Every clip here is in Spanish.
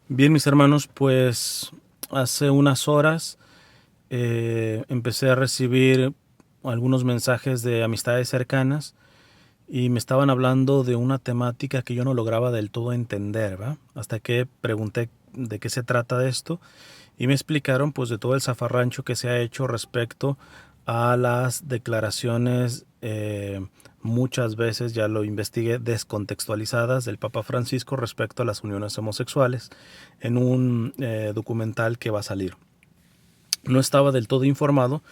Bien, mis hermanos, pues hace unas horas empecé a recibir algunos mensajes de amistades cercanas y me estaban hablando de una temática que yo no lograba del todo entender, ¿va? Hasta que pregunté de qué se trata de esto y me explicaron pues de todo el zafarrancho que se ha hecho respecto a las declaraciones, muchas veces ya lo investigué, descontextualizadas del Papa Francisco respecto a las uniones homosexuales en un documental que va a salir. No estaba del todo informado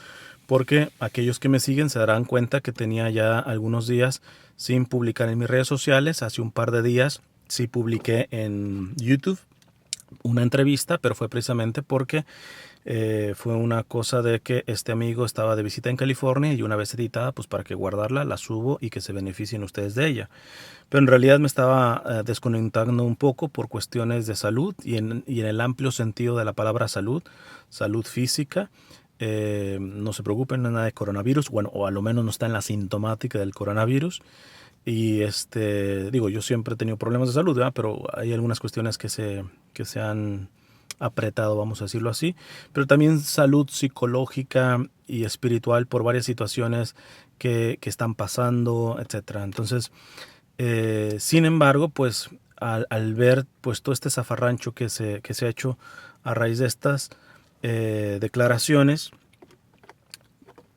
porque aquellos que me siguen se darán cuenta que tenía ya algunos días sin publicar en mis redes sociales. Hace un par de días sí publiqué en YouTube una entrevista, pero fue precisamente porque fue una cosa de que este amigo estaba de visita en California y una vez editada, pues para que guardarla, la subo y que se beneficien ustedes de ella. Pero en realidad me estaba desconectando un poco por cuestiones de salud y en el amplio sentido de la palabra salud, salud física. No se preocupen, no es nada de coronavirus, bueno, o a lo menos no está en la sintomática del coronavirus. Y digo, yo siempre he tenido problemas de salud, ¿verdad? Pero hay algunas cuestiones que se han apretado, vamos a decirlo así, pero también salud psicológica y espiritual por varias situaciones que están pasando, etcétera. Entonces, sin embargo, pues al ver pues todo este zafarrancho que se ha hecho a raíz de estas declaraciones,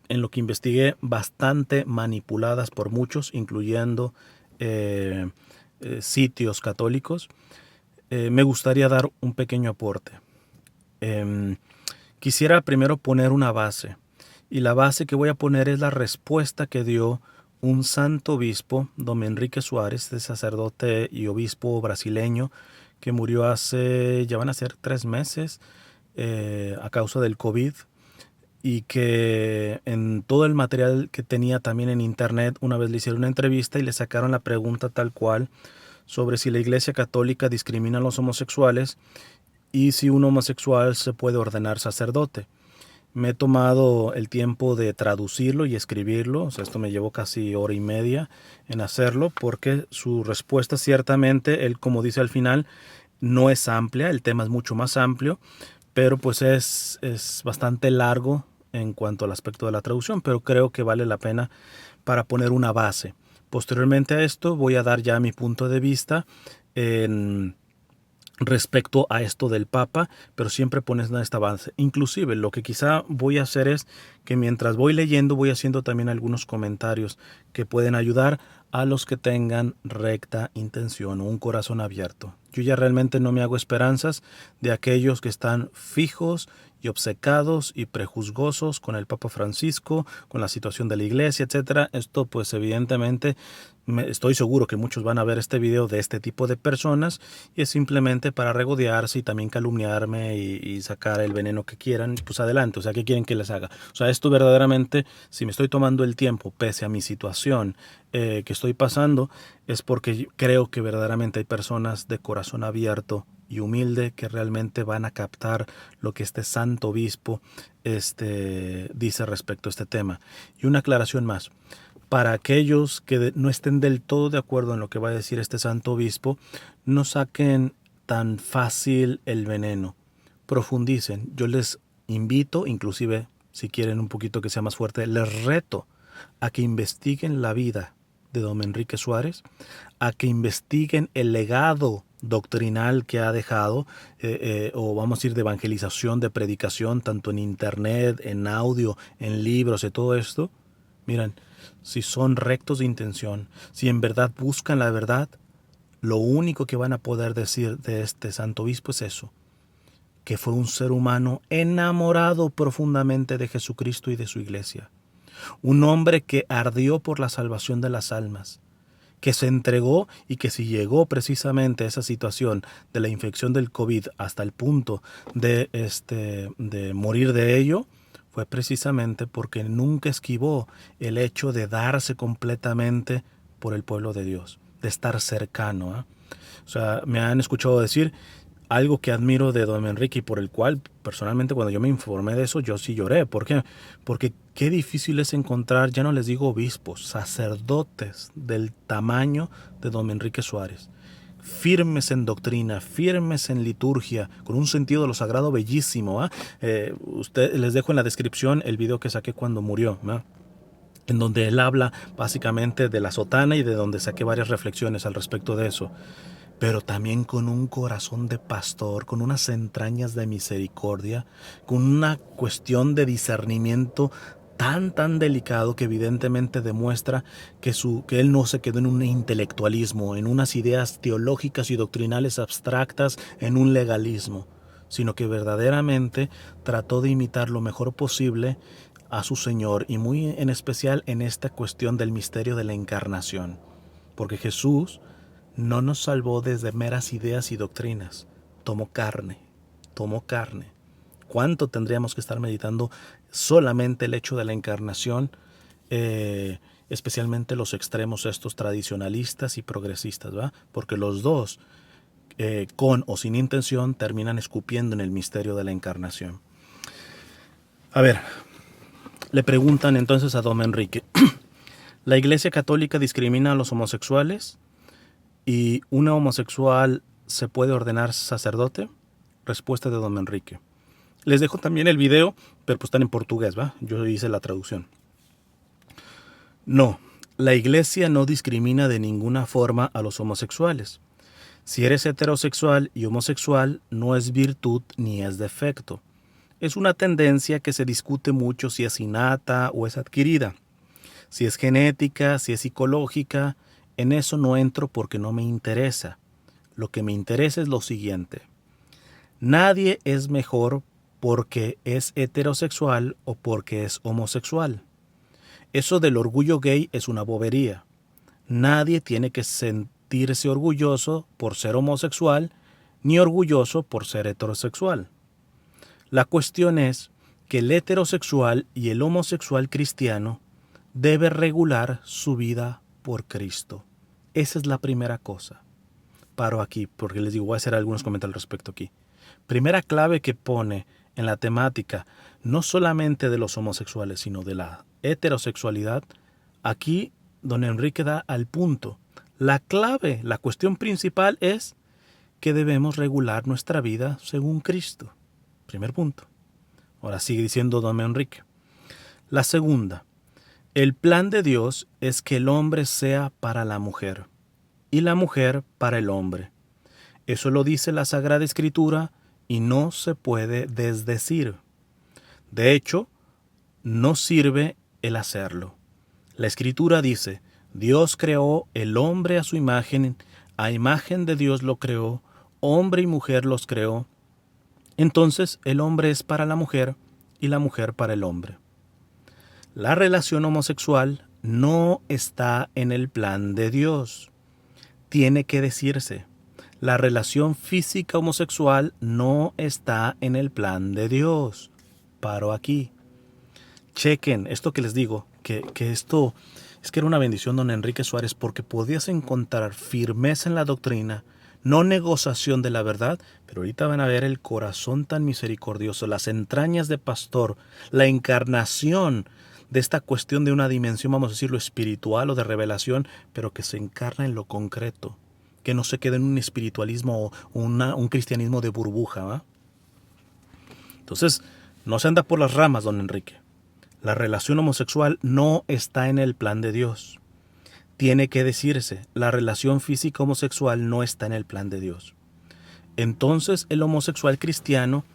en lo que investigué, bastante manipuladas por muchos, incluyendo eh, sitios católicos, me gustaría dar un pequeño aporte. Eh, Quisiera primero poner una base, y la base que voy a poner es la respuesta que dio un santo obispo, don Enrique Suárez, de sacerdote y obispo brasileño, que murió hace, ya van a ser 3 meses, a causa del COVID, y que en todo el material que tenía también en internet, una vez le hicieron una entrevista y le sacaron la pregunta tal cual sobre si la Iglesia Católica discrimina a los homosexuales y si un homosexual se puede ordenar sacerdote. Me he tomado el tiempo de traducirlo y escribirlo, o sea, esto me llevó casi hora y media en hacerlo, porque su respuesta ciertamente, él como dice al final, no es amplia, el tema es mucho más amplio, pero pues es bastante largo en cuanto al aspecto de la traducción, pero creo que vale la pena para poner una base. Posteriormente a esto voy a dar ya mi punto de vista en respecto a esto del Papa, pero siempre pones en esta base. Inclusive lo que quizá voy a hacer es que mientras voy leyendo voy haciendo también algunos comentarios que pueden ayudar a los que tengan recta intención o un corazón abierto. Yo ya realmente no me hago esperanzas de aquellos que están fijos y obcecados y prejuzgosos con el Papa Francisco, con la situación de la iglesia, etcétera. Esto pues evidentemente estoy seguro que muchos van a ver este video de este tipo de personas y es simplemente para regodearse y también calumniarme y sacar el veneno que quieran, pues adelante, o sea, ¿qué quieren que les haga? O sea, esto verdaderamente, si me estoy tomando el tiempo, pese a mi situación que estoy pasando, es porque creo que verdaderamente hay personas de corazón abierto y humilde que realmente van a captar lo que este santo obispo dice respecto a este tema. Y una aclaración más. Para aquellos que no estén del todo de acuerdo en lo que va a decir este santo obispo, no saquen tan fácil el veneno, profundicen. Yo les invito, inclusive si quieren un poquito que sea más fuerte, les reto a que investiguen la vida de don Enrique Suárez, a que investiguen el legado doctrinal que ha dejado, o vamos a ir de evangelización, de predicación, tanto en internet, en audio, en libros y todo esto. Miren, si son rectos de intención, si en verdad buscan la verdad, lo único que van a poder decir de este santo obispo es eso, que fue un ser humano enamorado profundamente de Jesucristo y de su iglesia, un hombre que ardió por la salvación de las almas, que se entregó y que si llegó precisamente a esa situación de la infección del COVID hasta el punto de morir de ello, fue precisamente porque nunca esquivó el hecho de darse completamente por el pueblo de Dios, de estar cercano, ¿eh? O sea, me han escuchado decir algo que admiro de don Enrique y por el cual personalmente cuando yo me informé de eso yo sí lloré. ¿Por qué? Porque qué difícil es encontrar, ya no les digo obispos, sacerdotes del tamaño de don Enrique Suárez. firmes en doctrina, firmes en liturgia, con un sentido de lo sagrado bellísimo. Les dejo en la descripción el video que saqué cuando murió, en donde él habla básicamente de la sotana y de donde saqué varias reflexiones al respecto de eso. Pero también con un corazón de pastor, con unas entrañas de misericordia, con una cuestión de discernimiento tan delicado que evidentemente demuestra que él no se quedó en un intelectualismo, en unas ideas teológicas y doctrinales abstractas, en un legalismo, sino que verdaderamente trató de imitar lo mejor posible a su Señor, y muy en especial en esta cuestión del misterio de la encarnación, porque Jesús no nos salvó desde meras ideas y doctrinas, tomó carne. ¿Cuánto tendríamos que estar meditando solamente el hecho de la encarnación, especialmente los extremos estos tradicionalistas y progresistas, ¿verdad? Porque los dos, con o sin intención, terminan escupiendo en el misterio de la encarnación. A ver, le preguntan entonces a don Enrique, ¿la Iglesia Católica discrimina a los homosexuales? ¿Y una homosexual se puede ordenar sacerdote? Respuesta de don Enrique. Les dejo también el video, pero pues están en portugués, ¿va? Yo hice la traducción. No, la Iglesia no discrimina de ninguna forma a los homosexuales. Si eres heterosexual y homosexual, no es virtud ni es defecto. Es una tendencia que se discute mucho si es innata o es adquirida. Si es genética, si es psicológica, en eso no entro porque no me interesa. Lo que me interesa es lo siguiente. Nadie es mejor porque es heterosexual o porque es homosexual. Eso del orgullo gay es una bobería. Nadie tiene que sentirse orgulloso por ser homosexual ni orgulloso por ser heterosexual. La cuestión es que el heterosexual y el homosexual cristiano debe regular su vida por Cristo. Esa es la primera cosa. Paro aquí porque les digo, voy a hacer algunos comentarios al respecto aquí. Primera clave que pone en la temática, no solamente de los homosexuales, sino de la heterosexualidad, aquí don Enrique da al punto. La clave, la cuestión principal es que debemos regular nuestra vida según Cristo. Primer punto. Ahora sigue diciendo don Enrique. La segunda, el plan de Dios es que el hombre sea para la mujer y la mujer para el hombre. Eso lo dice la Sagrada Escritura y no se puede desdecir. De hecho, no sirve el hacerlo. La Escritura dice, Dios creó el hombre a su imagen, a imagen de Dios lo creó, hombre y mujer los creó. Entonces el hombre es para la mujer y la mujer para el hombre. La relación homosexual no está en el plan de Dios. Tiene que decirse. La relación física homosexual no está en el plan de Dios. Paro aquí. Chequen esto que les digo, que esto es que era una bendición, don Enrique Suárez, porque podías encontrar firmeza en la doctrina, no negociación de la verdad, pero ahorita van a ver el corazón tan misericordioso, las entrañas de pastor, la encarnación de esta cuestión de una dimensión, vamos a decirlo, espiritual o de revelación, pero que se encarna en lo concreto, que no se quede en un espiritualismo o un cristianismo de burbuja, ¿va? Entonces, no se anda por las ramas, don Enrique. La relación homosexual no está en el plan de Dios. Tiene que decirse, la relación física homosexual no está en el plan de Dios. Entonces, el homosexual cristiano,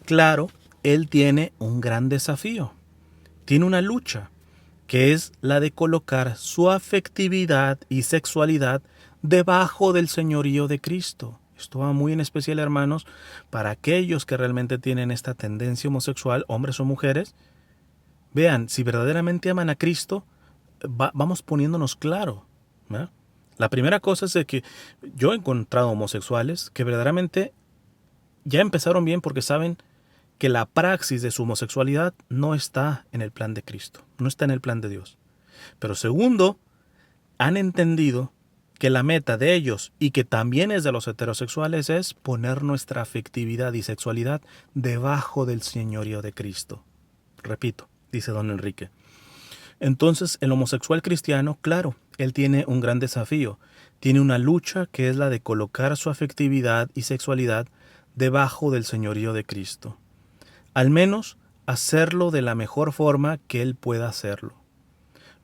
claro, él tiene un gran desafío. Tiene una lucha, que es la de colocar su afectividad y sexualidad debajo del señorío de Cristo. Esto va muy en especial, hermanos, para aquellos que realmente tienen esta tendencia homosexual, hombres o mujeres. Vean, si verdaderamente aman a Cristo, vamos poniéndonos claro, ¿no? La primera cosa es de que yo he encontrado homosexuales que verdaderamente ya empezaron bien porque saben que la praxis de su homosexualidad no está en el plan de Cristo, no está en el plan de Dios. Pero segundo, han entendido que la meta de ellos, y que también es de los heterosexuales, es poner nuestra afectividad y sexualidad debajo del señorío de Cristo. Repito, dice don Enrique. Entonces, el homosexual cristiano, claro, él tiene un gran desafío. tiene una lucha que es la de colocar su afectividad y sexualidad debajo del señorío de Cristo. Al menos hacerlo de la mejor forma que Él pueda hacerlo.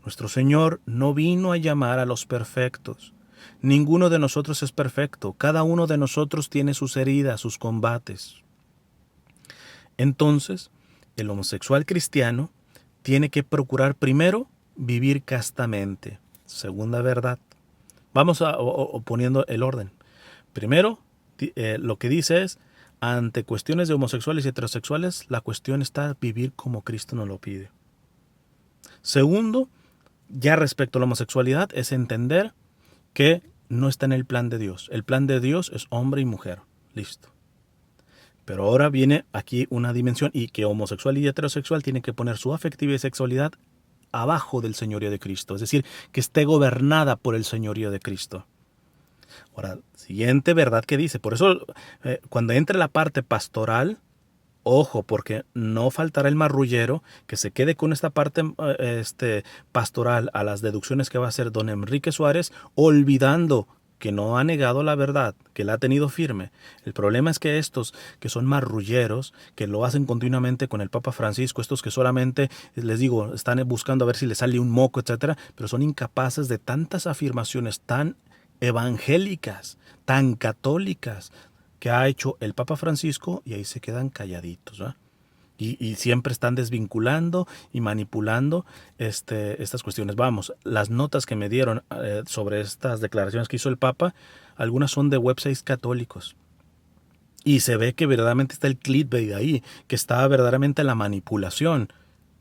Nuestro Señor no vino a llamar a los perfectos. Ninguno de nosotros es perfecto. Cada uno de nosotros tiene sus heridas, sus combates. Entonces, el homosexual cristiano tiene que procurar primero vivir castamente. Segunda verdad. Vamos poniendo el orden. Primero, lo que dice es, ante cuestiones de homosexuales y heterosexuales, la cuestión está vivir como Cristo nos lo pide. Segundo, ya respecto a la homosexualidad, es entender que no está en el plan de Dios. El plan de Dios es hombre y mujer. Listo. Pero ahora viene aquí una dimensión y que homosexual y heterosexual tienen que poner su afectividad y sexualidad abajo del señorío de Cristo. Es decir, que esté gobernada por el señorío de Cristo. Ahora, siguiente verdad que dice. Por eso, cuando entre la parte pastoral, ojo, porque no faltará el marrullero que se quede con esta parte pastoral a las deducciones que va a hacer don Enrique Suárez, olvidando que no ha negado la verdad, que la ha tenido firme. El problema es que estos que son marrulleros, que lo hacen continuamente con el Papa Francisco, estos que solamente, les digo, están buscando a ver si les sale un moco, etcétera, pero son incapaces de tantas afirmaciones tan evangélicas, tan católicas, que ha hecho el Papa Francisco, y ahí se quedan calladitos, ¿verdad? Y siempre están desvinculando y manipulando estas cuestiones. Vamos, las notas que me dieron sobre estas declaraciones que hizo el Papa, algunas son de websites católicos. Y se ve que verdaderamente está el clickbait ahí, que está verdaderamente la manipulación.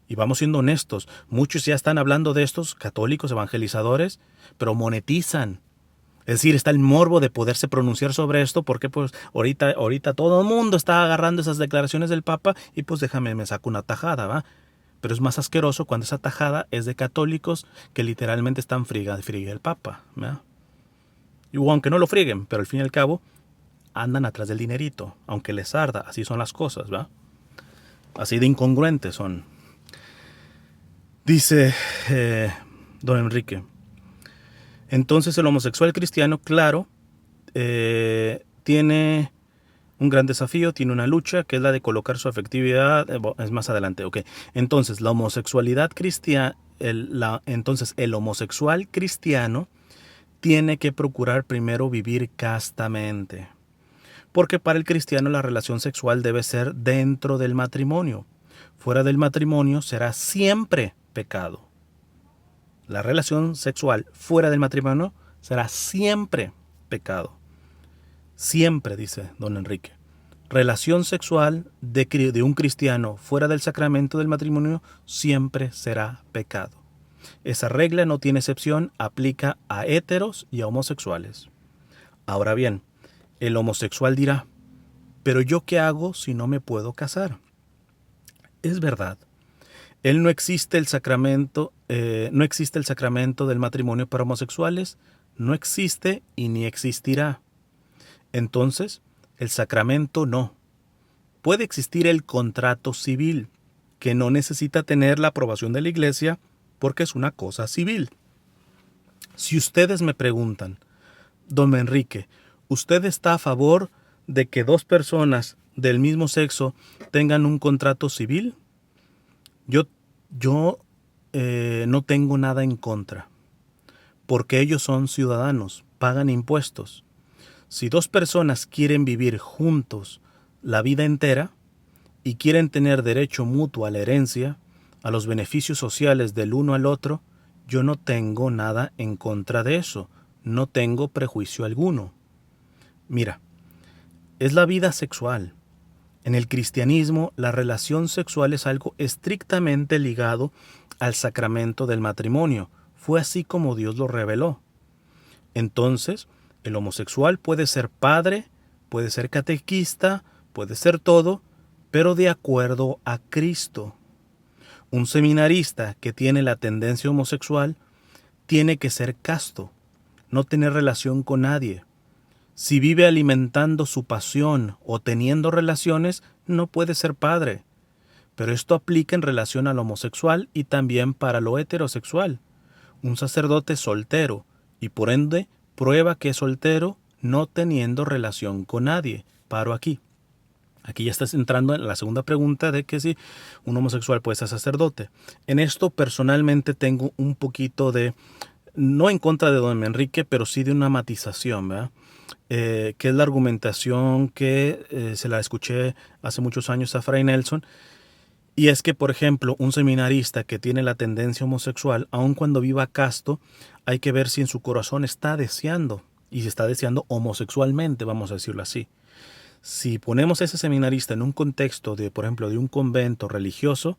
Y vamos siendo honestos, muchos ya están hablando de estos católicos evangelizadores, pero monetizan. Es decir, está el morbo de poderse pronunciar sobre esto, porque pues ahorita todo el mundo está agarrando esas declaraciones del Papa y pues me saco una tajada, ¿va? Pero es más asqueroso cuando esa tajada es de católicos que literalmente están friga el Papa, ¿va? Y aunque no lo frieguen, pero al fin y al cabo andan atrás del dinerito, aunque les arda, así son las cosas, ¿va? Así de incongruentes son. Dice don Enrique. Entonces el homosexual cristiano, claro, tiene un gran desafío, tiene una lucha, que es la de colocar su afectividad, es más adelante, ok. Entonces, la homosexualidad cristiana, entonces el homosexual cristiano tiene que procurar primero vivir castamente. Porque para el cristiano la relación sexual debe ser dentro del matrimonio. Fuera del matrimonio será siempre pecado. La relación sexual fuera del matrimonio será siempre pecado. Siempre, dice don Enrique. Relación sexual de un cristiano fuera del sacramento del matrimonio siempre será pecado. Esa regla no tiene excepción, aplica a héteros y a homosexuales. Ahora bien, el homosexual dirá, ¿pero yo qué hago si no me puedo casar? Es verdad. No existe el sacramento del matrimonio para homosexuales, no existe y ni existirá. Entonces, el sacramento no. Puede existir el contrato civil, que no necesita tener la aprobación de la Iglesia porque es una cosa civil. Si ustedes me preguntan, don Enrique, ¿usted está a favor de que dos personas del mismo sexo tengan un contrato civil? Yo no tengo nada en contra, porque ellos son ciudadanos, pagan impuestos. Si dos personas quieren vivir juntos la vida entera y quieren tener derecho mutuo a la herencia, a los beneficios sociales del uno al otro, yo no tengo nada en contra de eso, no tengo prejuicio alguno. Mira, es la vida sexual. En el cristianismo, la relación sexual es algo estrictamente ligado al sacramento del matrimonio. Fue así como Dios lo reveló. Entonces, el homosexual puede ser padre, puede ser catequista, puede ser todo, pero de acuerdo a Cristo. Un seminarista que tiene la tendencia homosexual tiene que ser casto, no tener relación con nadie. Si vive alimentando su pasión o teniendo relaciones, no puede ser padre. Pero esto aplica en relación al homosexual y también para lo heterosexual. Un sacerdote soltero y por ende prueba que es soltero no teniendo relación con nadie. Paro aquí. Aquí ya estás entrando en la segunda pregunta de que si un homosexual puede ser sacerdote. En esto personalmente tengo un poquito de, no en contra de don Enrique, pero sí de una matización, ¿verdad? Que es la argumentación que se la escuché hace muchos años a Fray Nelson. Y es que, por ejemplo, un seminarista que tiene la tendencia homosexual, aun cuando viva casto, hay que ver si en su corazón está deseando, y si está deseando homosexualmente, vamos a decirlo así. Si ponemos a ese seminarista en un contexto de, por ejemplo, de un convento religioso,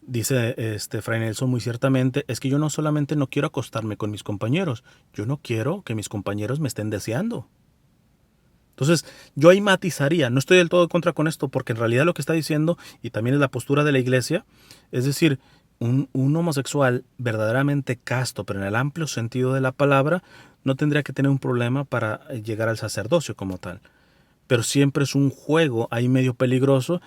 dice Fray Nelson muy ciertamente, es que yo no solamente no quiero acostarme con mis compañeros, yo no quiero que mis compañeros me estén deseando. Entonces, yo ahí matizaría, no estoy del todo en contra con esto, porque en realidad lo que está diciendo, y también es la postura de la iglesia, es decir, un homosexual verdaderamente casto, pero en el amplio sentido de la palabra, no tendría que tener un problema para llegar al sacerdocio como tal. Pero siempre es un juego ahí medio peligroso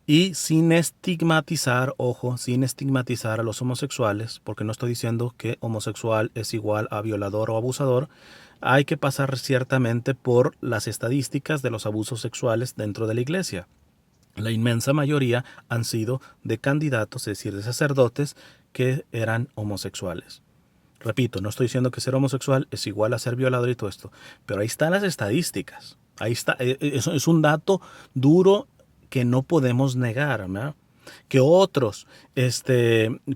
y sin estigmatizar, ojo, sin estigmatizar a los homosexuales, porque no estoy diciendo que homosexual es igual a violador o abusador, hay que pasar ciertamente por las estadísticas de los abusos sexuales dentro de la iglesia. La inmensa mayoría han sido de candidatos, es decir, de sacerdotes que eran homosexuales. Repito, no estoy diciendo que ser homosexual es igual a ser violador y todo esto, pero ahí están las estadísticas. Ahí está, eso es un dato duro que no podemos negar, ¿verdad? Que otros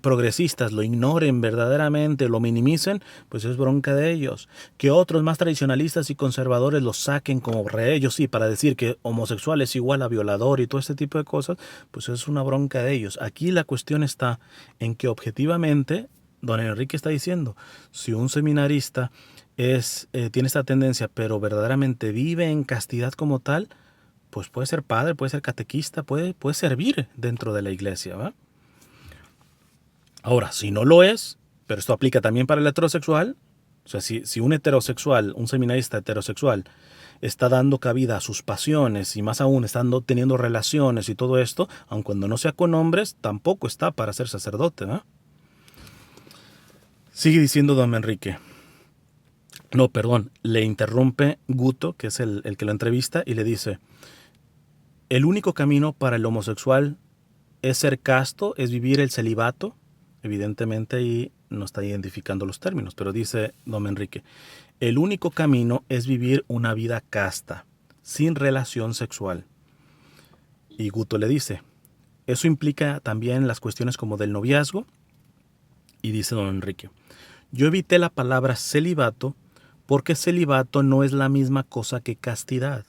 progresistas lo ignoren verdaderamente, lo minimicen, pues es bronca de ellos. Que otros más tradicionalistas y conservadores lo saquen como re ellos, sí, para decir que homosexual es igual a violador y todo este tipo de cosas, pues es una bronca de ellos. Aquí la cuestión está en que objetivamente, don Enrique está diciendo, si un seminarista tiene esta tendencia, pero verdaderamente vive en castidad como tal, pues puede ser padre, puede ser catequista, puede servir dentro de la iglesia, ¿va? Ahora, si no lo es, pero esto aplica también para el heterosexual, o sea, si un heterosexual, un seminarista heterosexual, está dando cabida a sus pasiones y más aún estando teniendo relaciones y todo esto, aun cuando no sea con hombres, tampoco está para ser sacerdote, ¿va? Sigue diciendo don Enrique. No, perdón, le interrumpe Guto, que es el que lo entrevista, y le dice, el único camino para el homosexual es ser casto, es vivir el celibato. Evidentemente ahí no está identificando los términos, pero dice don Enrique, el único camino es vivir una vida casta, sin relación sexual. Y Guto le dice, eso implica también las cuestiones como del noviazgo. Y dice don Enrique, yo evité la palabra celibato porque celibato no es la misma cosa que castidad,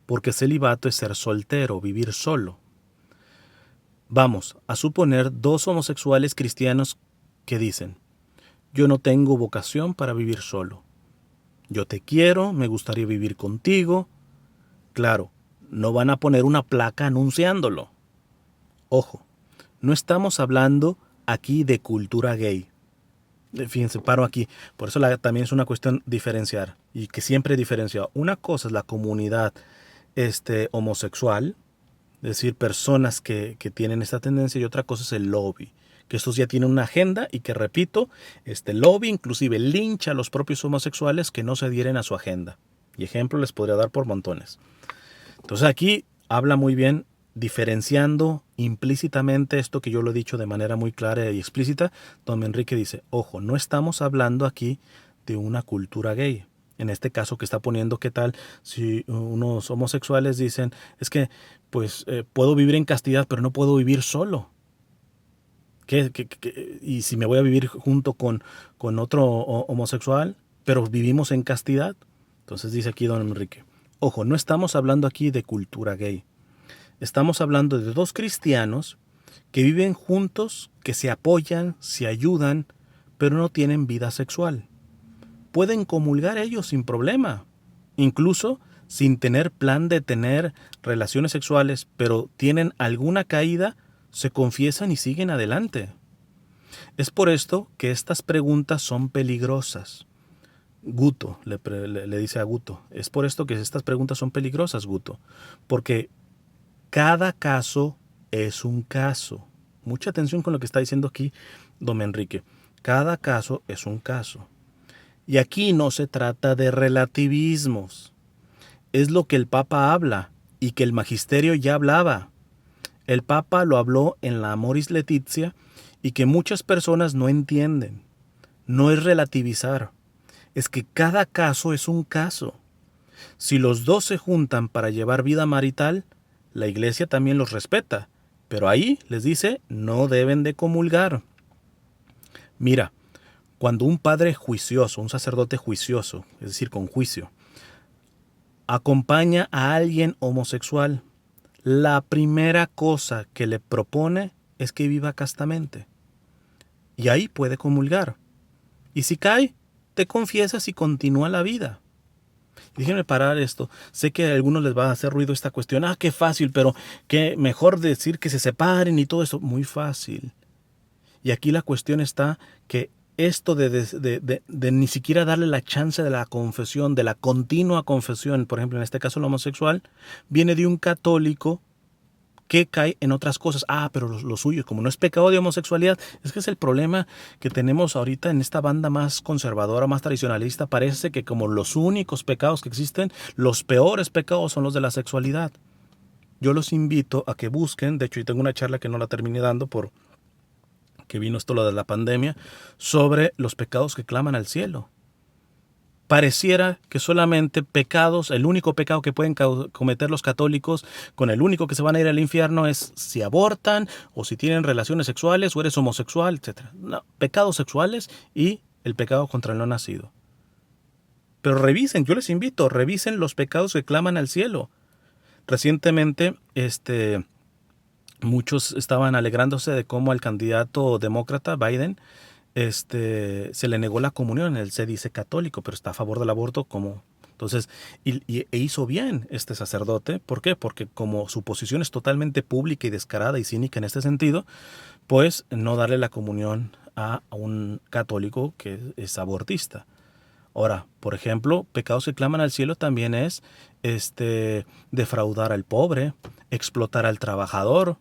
porque celibato es ser soltero, vivir solo. Vamos a suponer dos homosexuales cristianos que dicen, yo no tengo vocación para vivir solo. Yo te quiero, me gustaría vivir contigo. Claro, no van a poner una placa anunciándolo. Ojo, no estamos hablando aquí de cultura gay. Fíjense, paro aquí. Por eso también es una cuestión diferenciar y que siempre he diferenciado. Una cosa es la comunidad homosexual, es decir, personas que tienen esta tendencia, y otra cosa es el lobby, que estos ya tienen una agenda y que, repito, este lobby inclusive lincha a los propios homosexuales que no se adhieren a su agenda. Y ejemplo les podría dar por montones. Entonces aquí habla muy bien diferenciando implícitamente esto que yo lo he dicho de manera muy clara y explícita. Don Enrique dice, ojo, no estamos hablando aquí de una cultura gay. En este caso que está poniendo, ¿qué tal si unos homosexuales dicen, es que pues puedo vivir en castidad, pero no puedo vivir solo? Y si me voy a vivir junto con otro homosexual, pero vivimos en castidad. Entonces dice aquí don Enrique, ojo, no estamos hablando aquí de cultura gay. Estamos hablando de dos cristianos que viven juntos, que se apoyan, se ayudan, pero no tienen vida sexual. Pueden comulgar ellos sin problema, incluso sin tener plan de tener relaciones sexuales, pero tienen alguna caída, se confiesan y siguen adelante. Es por esto que estas preguntas son peligrosas. Guto le dice a Guto, es por esto que estas preguntas son peligrosas, Guto, porque cada caso es un caso. Mucha atención con lo que está diciendo aquí don Enrique. Cada caso es un caso. Y aquí no se trata de relativismos. Es lo que el Papa habla y que el magisterio ya hablaba. El Papa lo habló en la Amoris Laetitia y que muchas personas no entienden. No es relativizar, es que cada caso es un caso. Si los dos se juntan para llevar vida marital, la Iglesia también los respeta, pero ahí les dice no deben de comulgar. Mira, cuando un padre juicioso, un sacerdote juicioso, es decir, con juicio, acompaña a alguien homosexual, la primera cosa que le propone es que viva castamente. Y ahí puede comulgar. Y si cae, te confiesas y continúa la vida. Déjenme parar esto. Sé que a algunos les va a hacer ruido esta cuestión. Ah, qué fácil, pero qué mejor decir que se separen y todo eso. Muy fácil. Y aquí la cuestión está que esto de ni siquiera darle la chance de la confesión, de la continua confesión, por ejemplo, en este caso el homosexual, viene de un católico que cae en otras cosas. Ah, pero lo suyo, como no es pecado de homosexualidad, es que es el problema que tenemos ahorita en esta banda más conservadora, más tradicionalista. Parece que como los únicos pecados que existen, los peores pecados son los de la sexualidad. Yo los invito a que busquen, de hecho yo tengo una charla que no la terminé dando por que vino esto lo de la pandemia, sobre los pecados que claman al cielo. Pareciera que solamente pecados, el único pecado que pueden cometer los católicos, con el único que se van a ir al infierno, es si abortan o si tienen relaciones sexuales o eres homosexual, etc. No, pecados sexuales y el pecado contra el no nacido. Pero revisen, yo les invito, revisen los pecados que claman al cielo. Recientemente, muchos estaban alegrándose de cómo al candidato demócrata Biden se le negó la comunión. Él se dice católico, pero está a favor del aborto como... Entonces, e hizo bien este sacerdote. ¿Por qué? Porque como su posición es totalmente pública y descarada y cínica en este sentido, pues no darle la comunión a un católico que es abortista. Ahora, por ejemplo, pecados que claman al cielo también es defraudar al pobre, explotar al trabajador.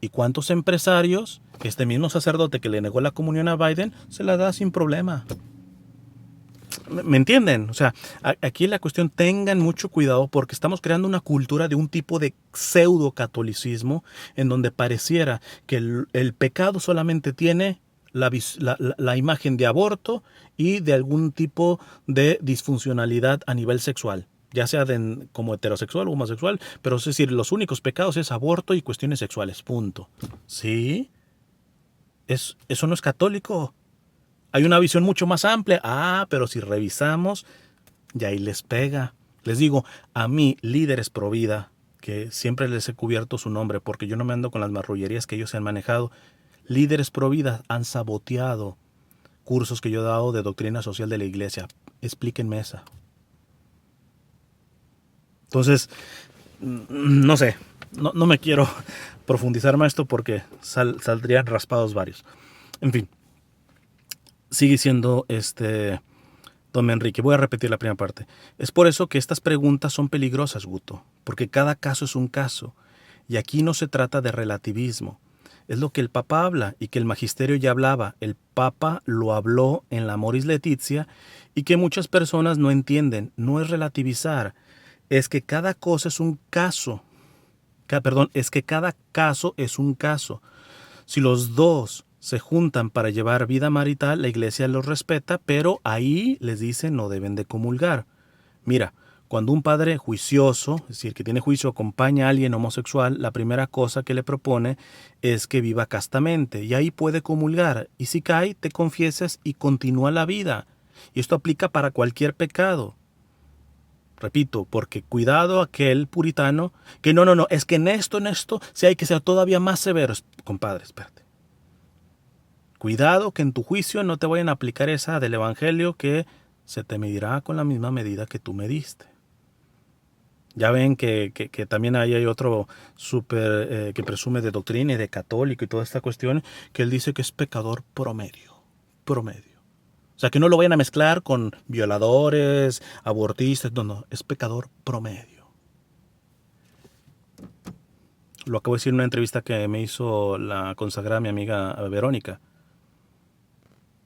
¿Y cuántos empresarios, este mismo sacerdote que le negó la comunión a Biden, se la da sin problema? ¿Me entienden? O sea, aquí la cuestión, tengan mucho cuidado porque estamos creando una cultura de un tipo de pseudo catolicismo en donde pareciera que el pecado solamente tiene la imagen de aborto y de algún tipo de disfuncionalidad a nivel sexual, ya sea como heterosexual o homosexual, pero es decir, los únicos pecados es aborto y cuestiones sexuales, punto. ¿Sí? Eso no es católico. Hay una visión mucho más amplia. Ah, pero si revisamos, ya ahí les pega. Les digo, a mí, líderes pro vida, que siempre les he cubierto su nombre porque yo no me ando con las marrullerías que ellos se han manejado, líderes pro vida han saboteado cursos que yo he dado de doctrina social de la iglesia. Explíquenme esa. Entonces, no sé, no me quiero profundizar más esto porque saldrían raspados varios. En fin, sigue siendo don Enrique. Voy a repetir la primera parte. Es por eso que estas preguntas son peligrosas, Guto, porque cada caso es un caso. Y aquí no se trata de relativismo. Es lo que el Papa habla y que el magisterio ya hablaba. El Papa lo habló en la Amoris Laetitia y que muchas personas no entienden. No es relativizar, es que cada cosa es un caso. Perdón, es que cada caso es un caso. Si los dos se juntan para llevar vida marital, la iglesia los respeta, pero ahí les dice no deben de comulgar. Mira, cuando un padre juicioso, es decir, que tiene juicio, acompaña a alguien homosexual, la primera cosa que le propone es que viva castamente, y ahí puede comulgar, y si cae, te confiesas y continúa la vida. Y esto aplica para cualquier pecado. Repito, porque cuidado aquel puritano que no, es que en esto, sí hay que ser todavía más severos. Compadre, espérate. Cuidado que en tu juicio no te vayan a aplicar esa del evangelio que se te medirá con la misma medida que tú mediste. Ya ven que también ahí hay otro súper que presume de doctrina y de católico y toda esta cuestión, que él dice que es pecador promedio. Promedio. O sea, que no lo vayan a mezclar con violadores, abortistas, no, es pecador promedio. Lo acabo de decir en una entrevista que me hizo la consagrada mi amiga Verónica.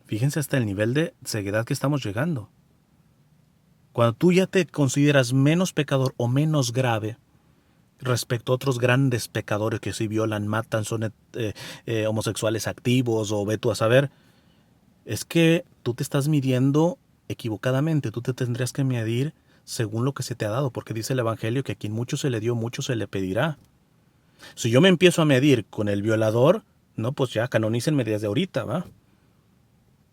Fíjense hasta el nivel de ceguedad que estamos llegando. Cuando tú ya te consideras menos pecador o menos grave respecto a otros grandes pecadores que sí violan, matan, son homosexuales activos o ve tú a saber, es que tú te estás midiendo equivocadamente. Tú te tendrías que medir según lo que se te ha dado, porque dice el Evangelio que a quien mucho se le dio, mucho se le pedirá. Si yo me empiezo a medir con el violador, no, pues ya canonícenme desde ahorita, ¿va?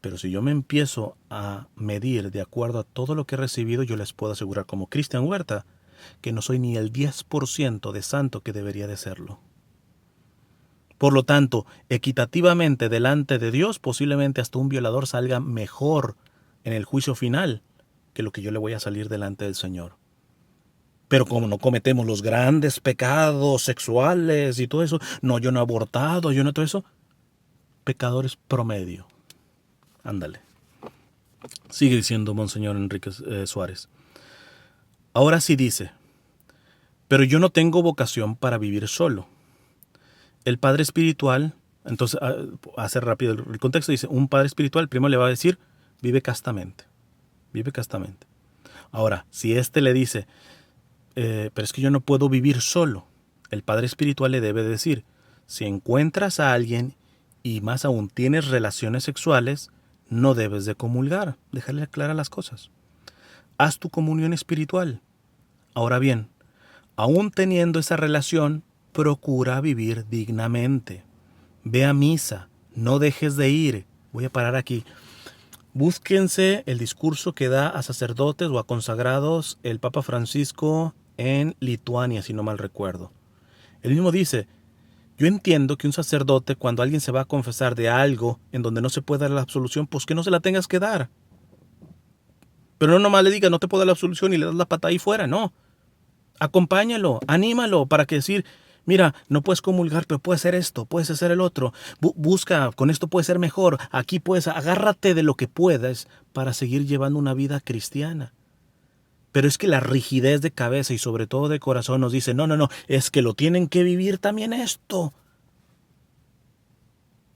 Pero si yo me empiezo a medir de acuerdo a todo lo que he recibido, yo les puedo asegurar como Cristian Huerta que no soy ni el 10% de santo que debería de serlo. Por lo tanto, equitativamente delante de Dios, posiblemente hasta un violador salga mejor en el juicio final que lo que yo le voy a salir delante del Señor. Pero como no cometemos los grandes pecados sexuales y todo eso, no, yo no he abortado, yo no todo eso, pecadores promedio. Ándale. Sigue diciendo Monseñor Enrique Suárez. Ahora sí dice, pero yo no tengo vocación para vivir solo. El padre espiritual, entonces, hace rápido el contexto, dice, un padre espiritual primero le va a decir, vive castamente, vive castamente. Ahora, si éste le dice, pero es que yo no puedo vivir solo, el padre espiritual le debe decir, si encuentras a alguien y más aún tienes relaciones sexuales, no debes de comulgar, déjale claras las cosas. Haz tu comunión espiritual. Ahora bien, aún teniendo esa relación, procura vivir dignamente. Ve a misa, no dejes de ir. Voy a parar aquí. Búsquense el discurso que da a sacerdotes o a consagrados el Papa Francisco en Lituania, si no mal recuerdo. Él mismo dice, yo entiendo que un sacerdote, cuando alguien se va a confesar de algo en donde no se puede dar la absolución, pues que no se la tengas que dar. Pero no nomás le digas, no te puedo dar la absolución y le das la pata ahí fuera, no. Acompáñalo, anímalo para que decir, mira, no puedes comulgar, pero puedes hacer esto, puedes hacer el otro. Busca, con esto puede ser mejor. Aquí puedes, agárrate de lo que puedas para seguir llevando una vida cristiana. Pero es que la rigidez de cabeza y sobre todo de corazón nos dice, no, es que lo tienen que vivir también esto.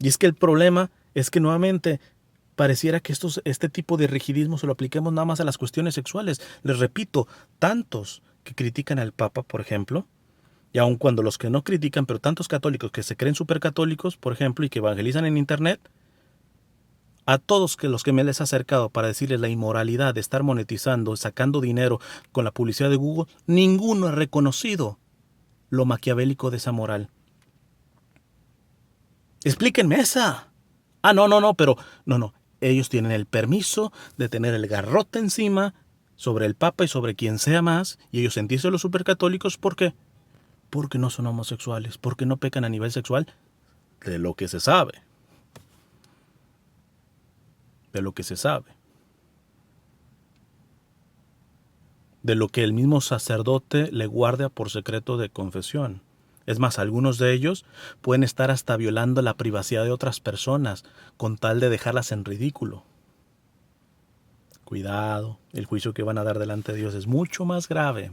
Y es que el problema es que nuevamente pareciera que este tipo de rigidismo se lo apliquemos nada más a las cuestiones sexuales. Les repito, tantos que critican al Papa, por ejemplo, y aun cuando los que no critican, pero tantos católicos que se creen supercatólicos, por ejemplo, y que evangelizan en internet, a todos los que me les he acercado para decirles la inmoralidad de estar monetizando, sacando dinero con la publicidad de Google, ninguno ha reconocido lo maquiavélico de esa moral. Explíquenme esa. Pero no. Ellos tienen el permiso de tener el garrote encima sobre el Papa y sobre quien sea más, y ellos sentirse los supercatólicos, ¿por qué? Porque no son homosexuales, porque no pecan a nivel sexual, de lo que se sabe. De lo que se sabe. De lo que el mismo sacerdote le guarda por secreto de confesión. Es más, algunos de ellos pueden estar hasta violando la privacidad de otras personas con tal de dejarlas en ridículo. Cuidado, el juicio que van a dar delante de Dios es mucho más grave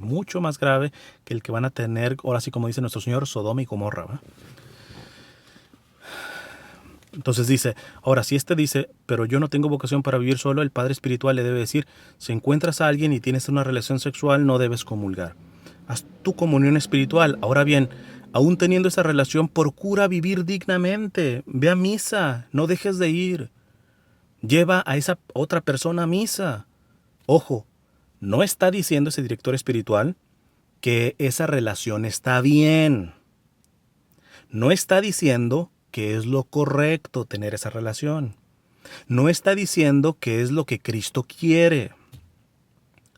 que el que van a tener, ahora sí como dice nuestro Señor, Sodoma y Gomorra, ¿va? Entonces dice, ahora si este dice, pero yo no tengo vocación para vivir solo, el padre espiritual le debe decir, si encuentras a alguien y tienes una relación sexual, no debes comulgar. Haz tu comunión espiritual. Ahora bien, aún teniendo esa relación, procura vivir dignamente. Ve a misa, no dejes de ir. Lleva a esa otra persona a misa. Ojo, no está diciendo ese director espiritual que esa relación está bien. No está diciendo que es lo correcto tener esa relación. No está diciendo que es lo que Cristo quiere.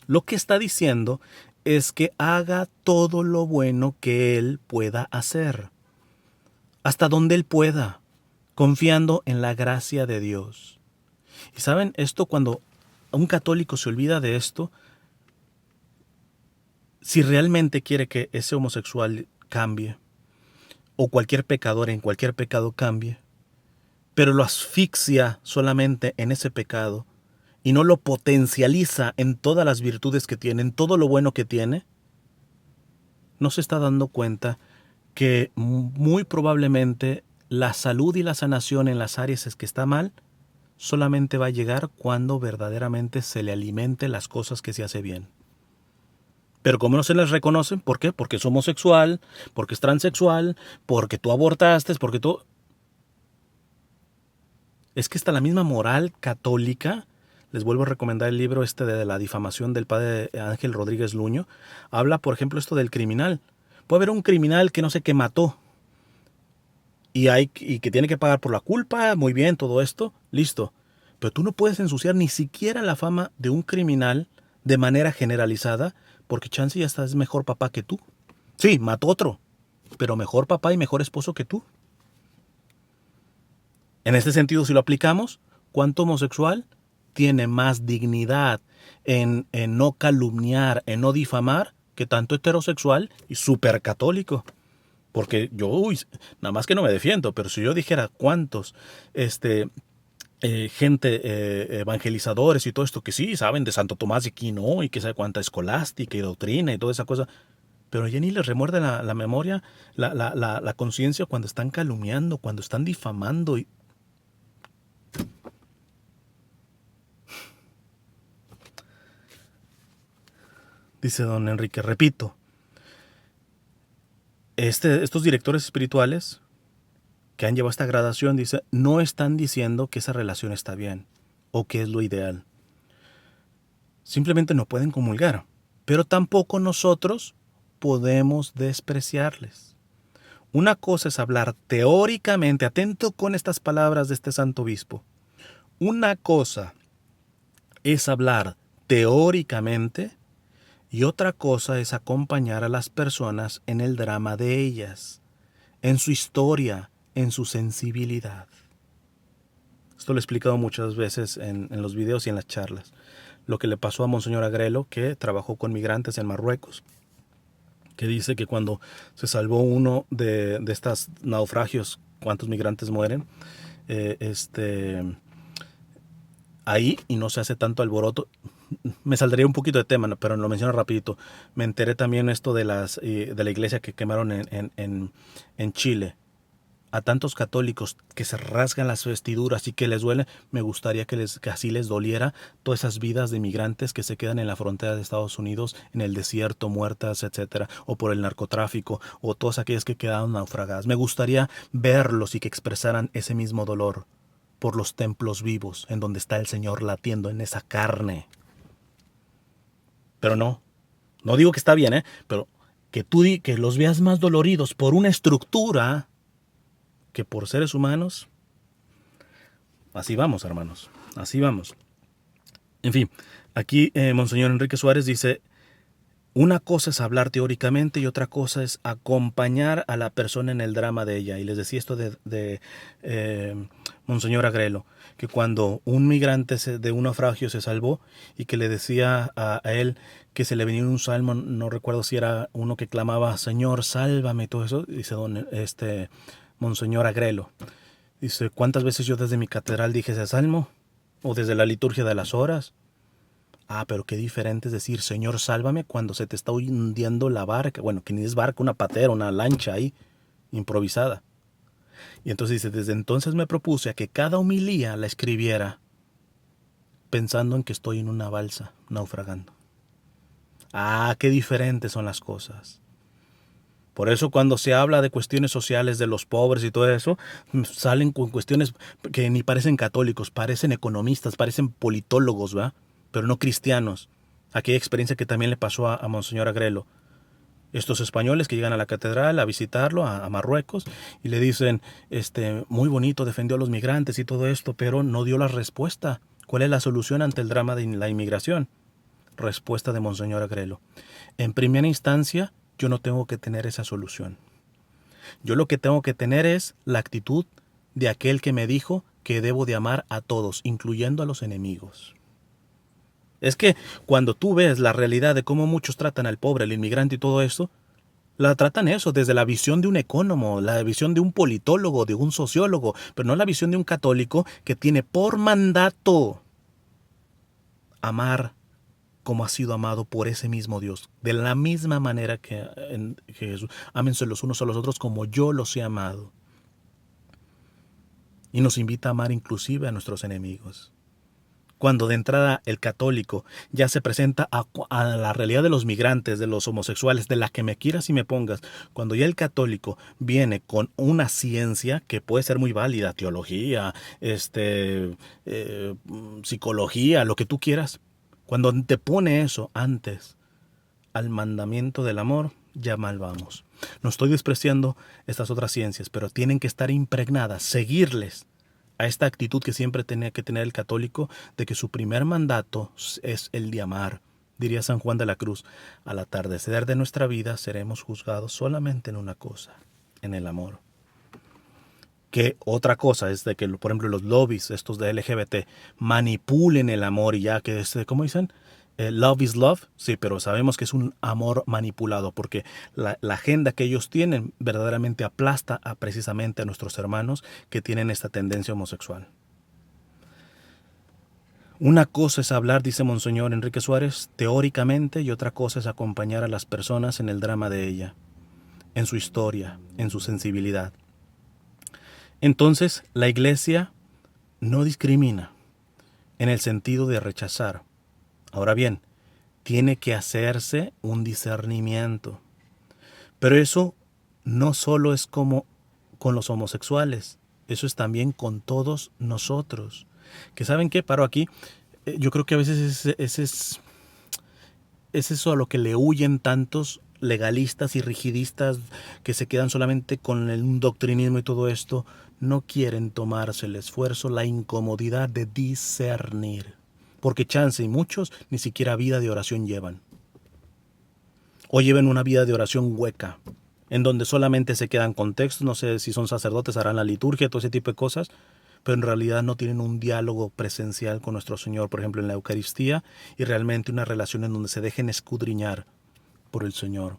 Lo que está diciendo es que haga todo lo bueno que Él pueda hacer. Hasta donde Él pueda, confiando en la gracia de Dios. Y saben, esto cuando un católico se olvida de esto, si realmente quiere que ese homosexual cambie, o cualquier pecador en cualquier pecado cambie, pero lo asfixia solamente en ese pecado y no lo potencializa en todas las virtudes que tiene, en todo lo bueno que tiene, no se está dando cuenta que muy probablemente la salud y la sanación en las áreas que está mal solamente va a llegar cuando verdaderamente se le alimente las cosas que se hace bien. Pero como no se les reconocen, ¿por qué? Porque es homosexual, porque es transexual, porque tú abortaste, porque tú... Es que está la misma moral católica. Les vuelvo a recomendar el libro de la difamación del padre Ángel Rodríguez Luño. Habla, por ejemplo, esto del criminal. Puede haber un criminal que no sé qué mató y que tiene que pagar por la culpa, muy bien, todo esto, listo. Pero tú no puedes ensuciar ni siquiera la fama de un criminal de manera generalizada, porque chance ya es mejor papá que tú. Sí, mató otro, pero mejor papá y mejor esposo que tú. En este sentido, si lo aplicamos, ¿cuánto homosexual tiene más dignidad en no calumniar, en no difamar, que tanto heterosexual y súper católico? Porque yo, nada más que no me defiendo, pero si yo dijera cuántos gente, evangelizadores y todo esto, que sí saben de Santo Tomás de Aquino y que sabe cuánta escolástica y doctrina y toda esa cosa, pero ya ni les remuerde la memoria, la conciencia cuando están calumniando, cuando están difamando. Dice don Enrique, repito, estos directores espirituales que han llevado esta gradación, dice, no están diciendo que esa relación está bien o que es lo ideal. Simplemente no pueden comulgar, pero tampoco nosotros podemos despreciarles. Una cosa es hablar teóricamente, atento con estas palabras de este santo obispo. Una cosa es hablar teóricamente y otra cosa es acompañar a las personas en el drama de ellas, en su historia, en su sensibilidad. Esto lo he explicado muchas veces en los videos y en las charlas. Lo que le pasó a Monseñor Agrelo, que trabajó con migrantes en Marruecos, que dice que cuando se salvó uno de estos naufragios, cuántos migrantes mueren, ahí, y no se hace tanto alboroto, me saldría un poquito de tema, pero lo menciono rapidito, me enteré también esto de la iglesia que quemaron en Chile. A tantos católicos que se rasgan las vestiduras y que les duele, me gustaría que así les doliera todas esas vidas de migrantes que se quedan en la frontera de Estados Unidos, en el desierto, muertas, etcétera, o por el narcotráfico, o todas aquellas que quedaron naufragadas. Me gustaría verlos y que expresaran ese mismo dolor por los templos vivos, en donde está el Señor latiendo en esa carne. Pero no digo que está bien, pero que los veas más doloridos por una estructura que por seres humanos. Así vamos, hermanos, así vamos. En fin, aquí Monseñor Enrique Suárez dice, una cosa es hablar teóricamente y otra cosa es acompañar a la persona en el drama de ella. Y les decía esto de Monseñor Agrelo, que cuando un migrante de un naufragio se salvó y que le decía a él que se le venía un salmo, no recuerdo si era uno que clamaba, Señor, sálvame, y todo eso, dice Monseñor Agrelo. Dice, ¿cuántas veces yo desde mi catedral dije ese salmo? O desde la liturgia de las horas. Ah, pero qué diferente es decir, Señor, sálvame cuando se te está hundiendo la barca. Bueno, que ni es barca, una patera, una lancha ahí, improvisada. Y entonces dice, desde entonces me propuse a que cada homilía la escribiera pensando en que estoy en una balsa, naufragando. Ah, qué diferentes son las cosas. Por eso cuando se habla de cuestiones sociales de los pobres y todo eso, salen con cuestiones que ni parecen católicos, parecen economistas, parecen politólogos, ¿va? Pero no cristianos. Aquella experiencia que también le pasó a Monseñor Agrelo. Estos españoles que llegan a la catedral a visitarlo, a Marruecos, y le dicen, muy bonito, defendió a los migrantes y todo esto, pero no dio la respuesta. ¿Cuál es la solución ante el drama de la inmigración? Respuesta de Monseñor Agrelo. En primera instancia, yo no tengo que tener esa solución. Yo lo que tengo que tener es la actitud de aquel que me dijo que debo de amar a todos, incluyendo a los enemigos. Es que cuando tú ves la realidad de cómo muchos tratan al pobre, al inmigrante y todo esto, la tratan eso desde la visión de un ecónomo, la visión de un politólogo, de un sociólogo, pero no la visión de un católico que tiene por mandato amar como ha sido amado por ese mismo Dios, de la misma manera que Jesús. Ámense los unos a los otros como yo los he amado. y nos invita a amar inclusive a nuestros enemigos. Cuando de entrada el católico ya se presenta a la realidad de los migrantes, de los homosexuales, de la que me quieras y me pongas, cuando ya el católico viene con una ciencia que puede ser muy válida, teología, psicología, lo que tú quieras, cuando te pone eso antes al mandamiento del amor, ya mal vamos. No estoy despreciando estas otras ciencias, pero tienen que estar impregnadas, seguirles a esta actitud que siempre tenía que tener el católico de que su primer mandato es el de amar. Diría San Juan de la Cruz, al atardecer de nuestra vida seremos juzgados solamente en una cosa, en el amor. Que otra cosa es de que, por ejemplo, los lobbies, estos de LGBT, manipulen el amor y ya que, ¿cómo dicen? Love is love, sí, pero sabemos que es un amor manipulado porque la agenda que ellos tienen verdaderamente aplasta precisamente a nuestros hermanos que tienen esta tendencia homosexual. Una cosa es hablar, dice Monseñor Enrique Suárez, teóricamente, y otra cosa es acompañar a las personas en el drama de ella, en su historia, en su sensibilidad. Entonces, la Iglesia no discrimina en el sentido de rechazar. Ahora bien, tiene que hacerse un discernimiento. Pero eso no solo es como con los homosexuales, eso es también con todos nosotros. Que ¿saben qué? Paro aquí. Yo creo que a veces es eso a lo que le huyen tantos legalistas y rigidistas que se quedan solamente con un doctrinismo y todo esto. No quieren tomarse el esfuerzo, la incomodidad de discernir. Porque chance y muchos ni siquiera vida de oración llevan. O llevan una vida de oración hueca, en donde solamente se quedan con textos, no sé si son sacerdotes, harán la liturgia, todo ese tipo de cosas, pero en realidad no tienen un diálogo presencial con nuestro Señor, por ejemplo en la Eucaristía, y realmente una relación en donde se dejen escudriñar por el Señor.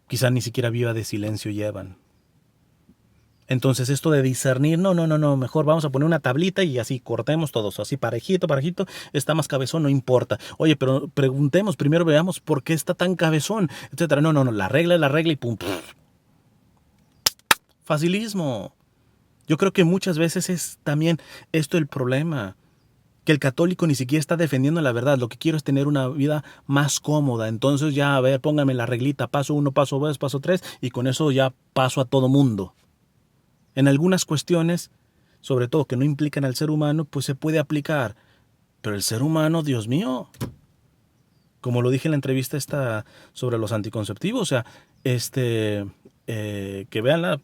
Quizá ni siquiera vida de silencio llevan. Entonces esto de discernir, no, mejor vamos a poner una tablita y así cortemos todos, así parejito, está más cabezón, no importa. Oye, pero preguntemos, primero veamos por qué está tan cabezón, etcétera. No, la regla es la regla y pum. Facilismo. Yo creo que muchas veces es también esto el problema, que el católico ni siquiera está defendiendo la verdad, lo que quiero es tener una vida más cómoda, entonces ya, a ver, pónganme la reglita, paso 1, paso 2, paso 3, y con eso ya paso a todo mundo. En algunas cuestiones, sobre todo que no implican al ser humano, pues se puede aplicar. Pero el ser humano, Dios mío, como lo dije en la entrevista esta sobre los anticonceptivos, o sea, que veanla,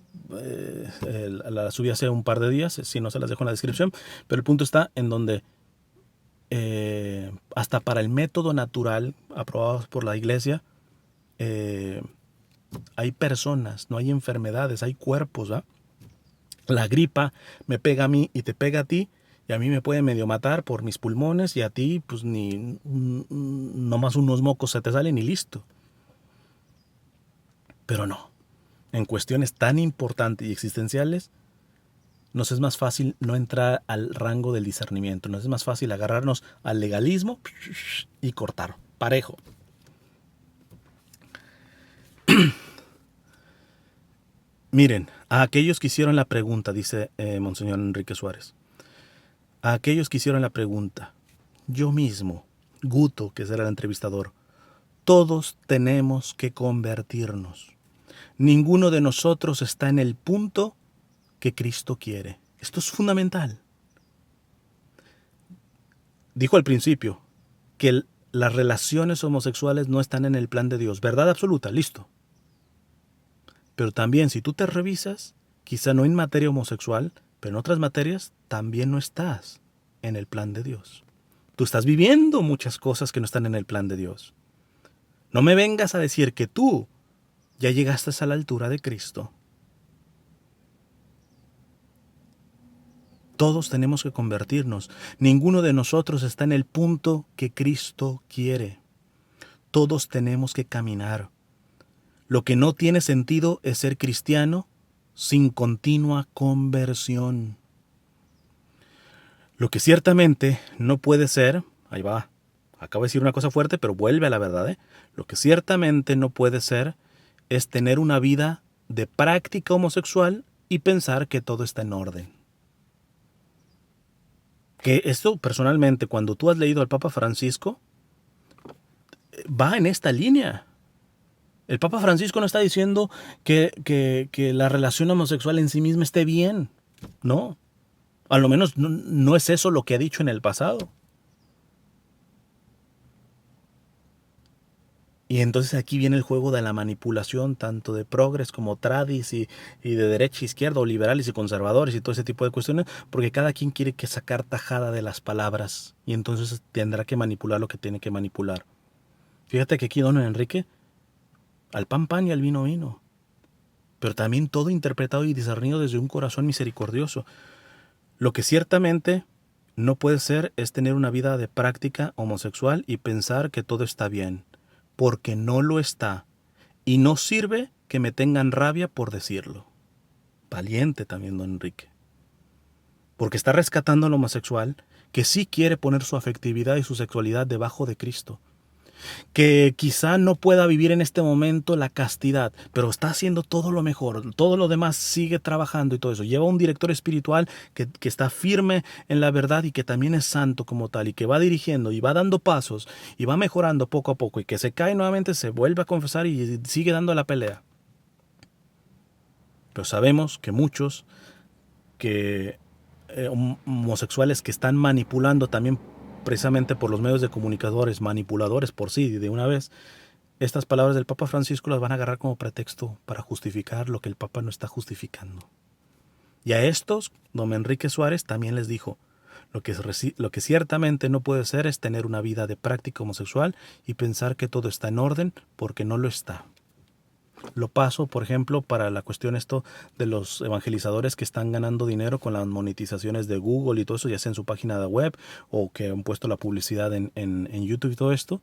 la subí hace un par de días, si no se las dejo en la descripción, pero el punto está en donde hasta para el método natural aprobado por la Iglesia, hay personas, no hay enfermedades, hay cuerpos, ¿va? La gripa me pega a mí y te pega a ti, y a mí me puede medio matar por mis pulmones y a ti pues ni nomás unos mocos se te salen y listo. Pero no, en cuestiones tan importantes y existenciales nos es más fácil no entrar al rango del discernimiento, nos es más fácil agarrarnos al legalismo y cortar, parejo. Miren, a aquellos que hicieron la pregunta, dice Monseñor Enrique Suárez, a aquellos que hicieron la pregunta, yo mismo, Guto, que será el entrevistador, todos tenemos que convertirnos. Ninguno de nosotros está en el punto que Cristo quiere. Esto es fundamental. Dijo al principio que las relaciones homosexuales no están en el plan de Dios. Verdad absoluta, listo. Pero también si tú te revisas, quizá no en materia homosexual, pero en otras materias también no estás en el plan de Dios. Tú estás viviendo muchas cosas que no están en el plan de Dios. No me vengas a decir que tú ya llegaste a la altura de Cristo. Todos tenemos que convertirnos. Ninguno de nosotros está en el punto que Cristo quiere. Todos tenemos que caminar. Lo que no tiene sentido es ser cristiano sin continua conversión. Lo que ciertamente no puede ser, ahí va, acabo de decir una cosa fuerte, pero vuelve a la verdad, Lo que ciertamente no puede ser es tener una vida de práctica homosexual y pensar que todo está en orden. Que esto personalmente, cuando tú has leído al Papa Francisco, va en esta línea. El Papa Francisco no está diciendo que la relación homosexual en sí misma esté bien. No. A lo menos no es eso lo que ha dicho en el pasado. Y entonces aquí viene el juego de la manipulación, tanto de progres como tradis y de derecha, izquierda, o liberales y conservadores y todo ese tipo de cuestiones, porque cada quien quiere que sacar tajada de las palabras y entonces tendrá que manipular lo que tiene que manipular. Fíjate que aquí don Enrique, al pan pan y al vino vino, pero también todo interpretado y discernido desde un corazón misericordioso. Lo que ciertamente no puede ser es tener una vida de práctica homosexual y pensar que todo está bien, porque no lo está. Y no sirve que me tengan rabia por decirlo. Valiente también don Enrique. Porque está rescatando al homosexual que sí quiere poner su afectividad y su sexualidad debajo de Cristo. Que quizá no pueda vivir en este momento la castidad, pero está haciendo todo lo mejor, todo lo demás sigue trabajando y todo eso. Lleva un director espiritual que está firme en la verdad y que también es santo como tal y que va dirigiendo y va dando pasos y va mejorando poco a poco y que se cae nuevamente, se vuelve a confesar y sigue dando la pelea. Pero sabemos que muchos que homosexuales que están manipulando también precisamente por los medios de comunicadores, manipuladores por sí de una vez, estas palabras del Papa Francisco las van a agarrar como pretexto para justificar lo que el Papa no está justificando. Y a estos, don Enrique Suárez también les dijo, lo que ciertamente no puede ser es tener una vida de práctica homosexual y pensar que todo está en orden porque no lo está. Lo paso, por ejemplo, para la cuestión esto de los evangelizadores que están ganando dinero con las monetizaciones de Google y todo eso, ya sea en su página de web o que han puesto la publicidad en YouTube y todo esto.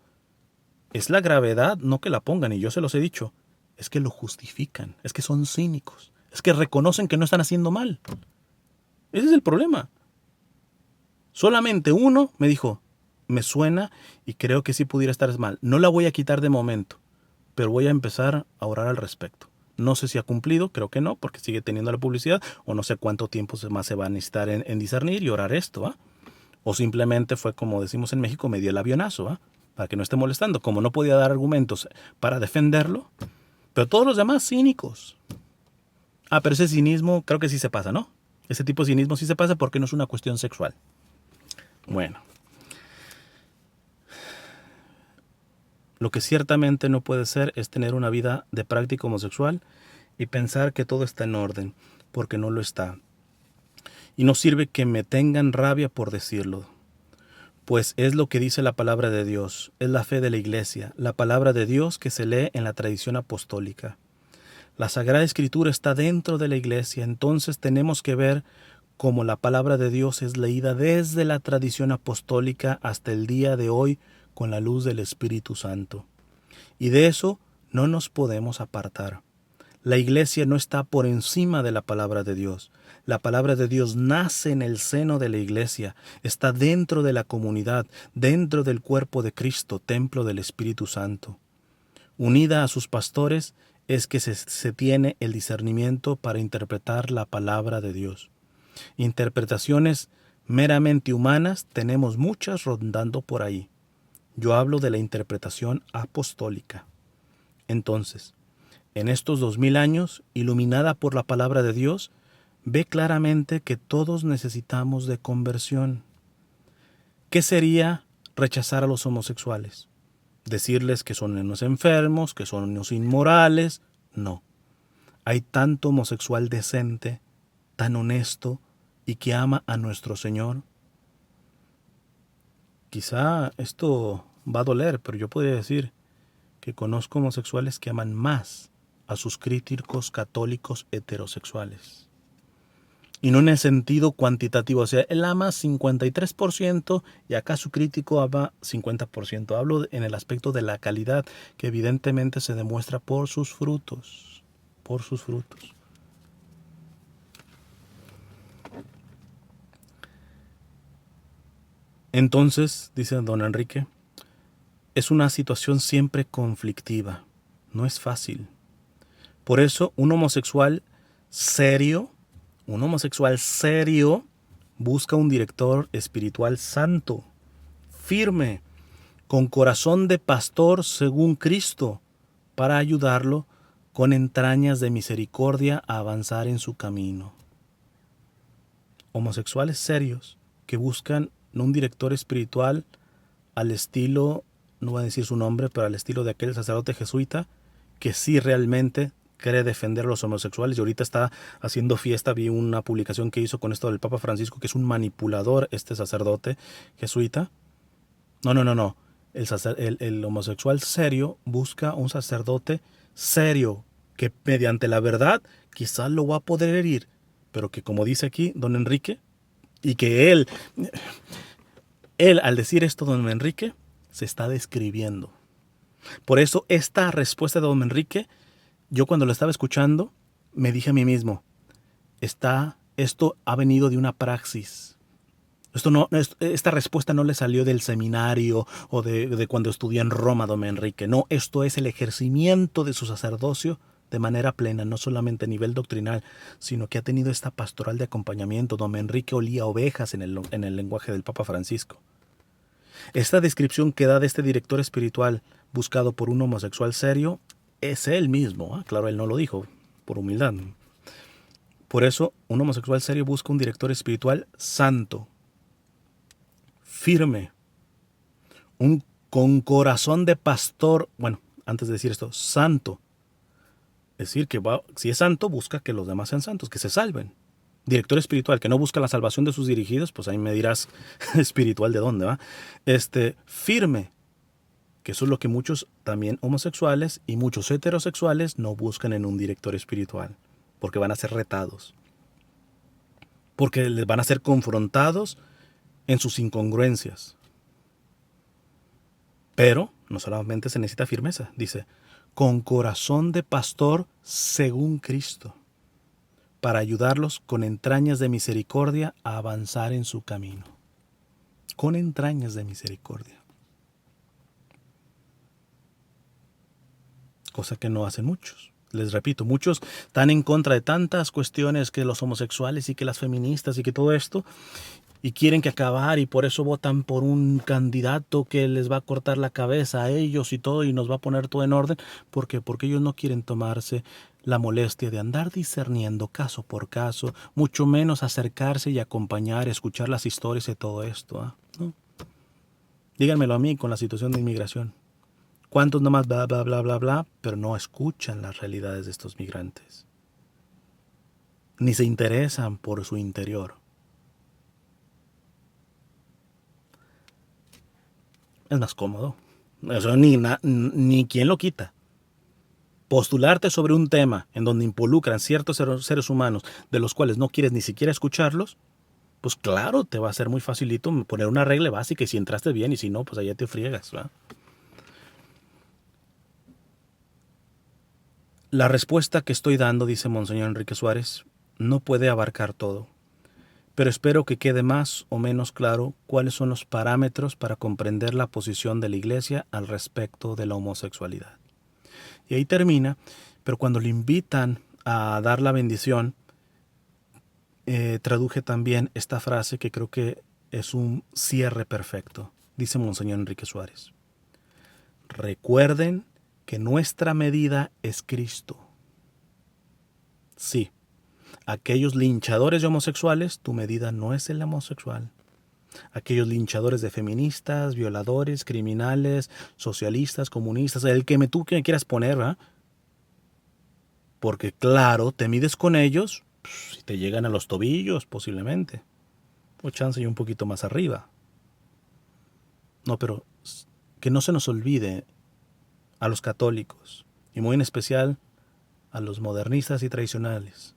Es la gravedad, no que la pongan, y yo se los he dicho, es que lo justifican, es que son cínicos, es que reconocen que no están haciendo mal. Ese es el problema. Solamente uno me dijo, me suena y creo que sí pudiera estar mal. No la voy a quitar de momento, pero voy a empezar a orar al respecto. No sé si ha cumplido, creo que no, porque sigue teniendo la publicidad, o no sé cuánto tiempo más se va a necesitar en discernir y orar esto, ¿va? O simplemente fue, como decimos en México, me dio el avionazo, ¿va? Para que no esté molestando. Como no podía dar argumentos para defenderlo, pero todos los demás cínicos. Pero ese cinismo creo que sí se pasa, ¿no? Ese tipo de cinismo sí se pasa porque no es una cuestión sexual. Bueno. Lo que ciertamente no puede ser es tener una vida de práctica homosexual y pensar que todo está en orden, porque no lo está. Y no sirve que me tengan rabia por decirlo, pues es lo que dice la palabra de Dios, es la fe de la Iglesia, la palabra de Dios que se lee en la tradición apostólica. La Sagrada Escritura está dentro de la Iglesia, entonces tenemos que ver cómo la palabra de Dios es leída desde la tradición apostólica hasta el día de hoy con la luz del Espíritu Santo. Y de eso no nos podemos apartar. La Iglesia no está por encima de la palabra de Dios. La palabra de Dios nace en el seno de la Iglesia, está dentro de la comunidad, dentro del cuerpo de Cristo, templo del Espíritu Santo. Unida a sus pastores es que se tiene el discernimiento para interpretar la palabra de Dios. Interpretaciones meramente humanas tenemos muchas rondando por ahí. Yo hablo de la interpretación apostólica. Entonces, en estos 2000 años, iluminada por la palabra de Dios, ve claramente que todos necesitamos de conversión. ¿Qué sería rechazar a los homosexuales? ¿Decirles que son unos enfermos, que son unos inmorales? No. Hay tanto homosexual decente, tan honesto y que ama a nuestro Señor. Quizá esto va a doler, pero yo podría decir que conozco homosexuales que aman más a sus críticos católicos heterosexuales. Y no en el sentido cuantitativo, o sea, él ama 53% y acá su crítico ama 50%. Hablo en el aspecto de la calidad, que evidentemente se demuestra por sus frutos, por sus frutos. Entonces, dice don Enrique, es una situación siempre conflictiva, no es fácil. Por eso un homosexual serio busca un director espiritual santo, firme, con corazón de pastor según Cristo, para ayudarlo con entrañas de misericordia a avanzar en su camino. Homosexuales serios que buscan un director espiritual al estilo, no voy a decir su nombre, pero al estilo de aquel sacerdote jesuita que sí realmente quiere defender a los homosexuales y ahorita está haciendo fiesta. Vi una publicación que hizo con esto del Papa Francisco, que es un manipulador este sacerdote jesuita. No. El homosexual serio busca un sacerdote serio que mediante la verdad quizás lo va a poder herir, pero que, como dice aquí don Enrique, y que él al decir esto, don Enrique, se está describiendo. Por eso esta respuesta de don Enrique, yo cuando lo estaba escuchando, me dije a mí mismo, esto ha venido de una praxis. Esta respuesta no le salió del seminario o de cuando estudió en Roma, don Enrique. No, esto es el ejercimiento de su sacerdocio de manera plena, no solamente a nivel doctrinal, sino que ha tenido esta pastoral de acompañamiento. Don Enrique olía ovejas en el lenguaje del Papa Francisco. Esta descripción que da de este director espiritual buscado por un homosexual serio es él mismo. Claro, él no lo dijo, por humildad. Por eso, un homosexual serio busca un director espiritual santo, firme, con corazón de pastor, antes de decir esto, santo. Es decir, que si es santo, busca que los demás sean santos, que se salven. Director espiritual que no busca la salvación de sus dirigidos, pues ahí me dirás, espiritual de dónde va. Firme, que eso es lo que muchos también homosexuales y muchos heterosexuales no buscan en un director espiritual, porque van a ser retados, porque les van a ser confrontados en sus incongruencias. Pero no solamente se necesita firmeza, dice, con corazón de pastor según Cristo, para ayudarlos con entrañas de misericordia a avanzar en su camino. Con entrañas de misericordia. Cosa que no hacen muchos. Les repito, muchos están en contra de tantas cuestiones que los homosexuales y que las feministas y que todo esto, y quieren que acabar, y por eso votan por un candidato que les va a cortar la cabeza a ellos y todo, y nos va a poner todo en orden. ¿Por qué? Porque ellos no quieren tomarse la molestia de andar discerniendo caso por caso, mucho menos acercarse y acompañar, escuchar las historias de todo esto. ¿No? Díganmelo a mí con la situación de inmigración. ¿Cuántos nomás bla, bla, bla, bla, bla, pero no escuchan las realidades de estos migrantes? Ni se interesan por su interior. Es más cómodo. Eso ni quien lo quita. Postularte sobre un tema en donde involucran ciertos seres humanos de los cuales no quieres ni siquiera escucharlos, pues claro, te va a ser muy facilito poner una regla básica y si entraste bien y si no, pues allá te friegas, ¿verdad? La respuesta que estoy dando, dice Monseñor Enrique Suárez, no puede abarcar todo, pero espero que quede más o menos claro cuáles son los parámetros para comprender la posición de la Iglesia al respecto de la homosexualidad. Y ahí termina, pero cuando le invitan a dar la bendición, traduje también esta frase que creo que es un cierre perfecto. Dice Monseñor Enrique Suárez: recuerden que nuestra medida es Cristo. Sí, aquellos linchadores de homosexuales, tu medida no es el homosexual. Aquellos linchadores de feministas, violadores, criminales, socialistas, comunistas, el que tú que me quieras poner, ¿verdad? Porque claro, te mides con ellos, si te llegan a los tobillos posiblemente, o chance y un poquito más arriba. No, pero que no se nos olvide a los católicos, y muy en especial a los modernistas y tradicionales.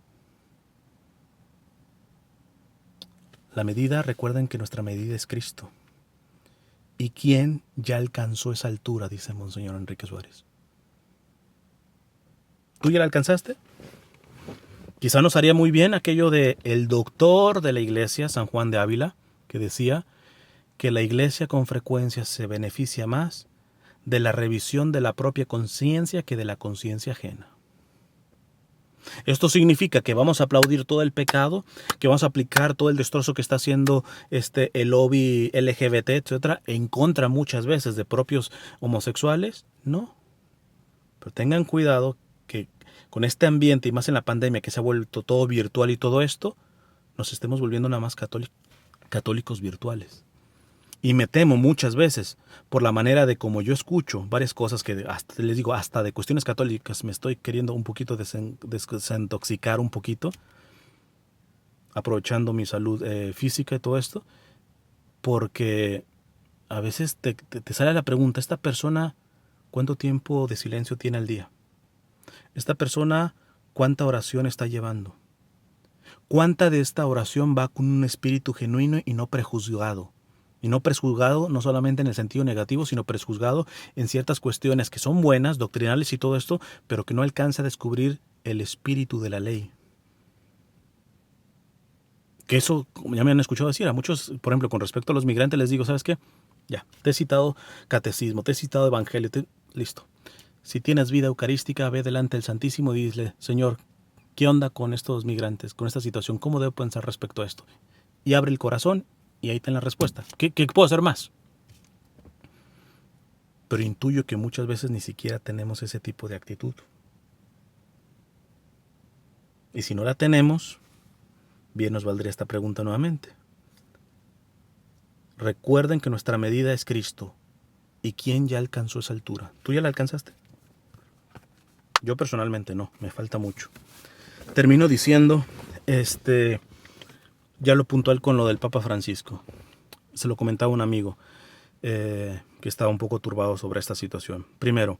La medida, recuerden que nuestra medida es Cristo. ¿Y quién ya alcanzó esa altura? Dice Monseñor Enrique Suárez. ¿Tú ya la alcanzaste? Quizá nos haría muy bien aquello de el doctor de la iglesia, San Juan de Ávila, que decía que la iglesia con frecuencia se beneficia más de la revisión de la propia conciencia que de la conciencia ajena. Esto significa que vamos a aplaudir todo el pecado, que vamos a aplicar todo el destrozo que está haciendo el lobby LGBT, etcétera, en contra muchas veces de propios homosexuales. No. Pero tengan cuidado que con este ambiente y más en la pandemia que se ha vuelto todo virtual y todo esto, nos estemos volviendo nada más católicos virtuales. Y me temo muchas veces, por la manera de como yo escucho varias cosas que hasta, les digo, hasta de cuestiones católicas me estoy queriendo un poquito desintoxicar un poquito, aprovechando mi salud física y todo esto, porque a veces te sale la pregunta, ¿esta persona cuánto tiempo de silencio tiene al día? ¿Esta persona cuánta oración está llevando? ¿Cuánta de esta oración va con un espíritu genuino y no prejuzgado? Y no prejuzgado no solamente en el sentido negativo, sino prejuzgado en ciertas cuestiones que son buenas, doctrinales y todo esto, pero que no alcanza a descubrir el espíritu de la ley. Que eso, como ya me han escuchado decir, a muchos, por ejemplo, con respecto a los migrantes, les digo, ¿sabes qué? Ya, te he citado catecismo, te he citado evangelio, listo. Si tienes vida eucarística, ve delante del Santísimo y dile, Señor, ¿qué onda con estos migrantes, con esta situación? ¿Cómo debo pensar respecto a esto? Y abre el corazón y ahí está la respuesta. ¿Qué puedo hacer más? Pero intuyo que muchas veces ni siquiera tenemos ese tipo de actitud. Y si no la tenemos, bien nos valdría esta pregunta nuevamente. Recuerden que nuestra medida es Cristo. ¿Y quién ya alcanzó esa altura? ¿Tú ya la alcanzaste? Yo personalmente no, me falta mucho. Termino diciendo, ya lo puntual con lo del Papa Francisco. Se lo comentaba un amigo que estaba un poco turbado sobre esta situación. Primero,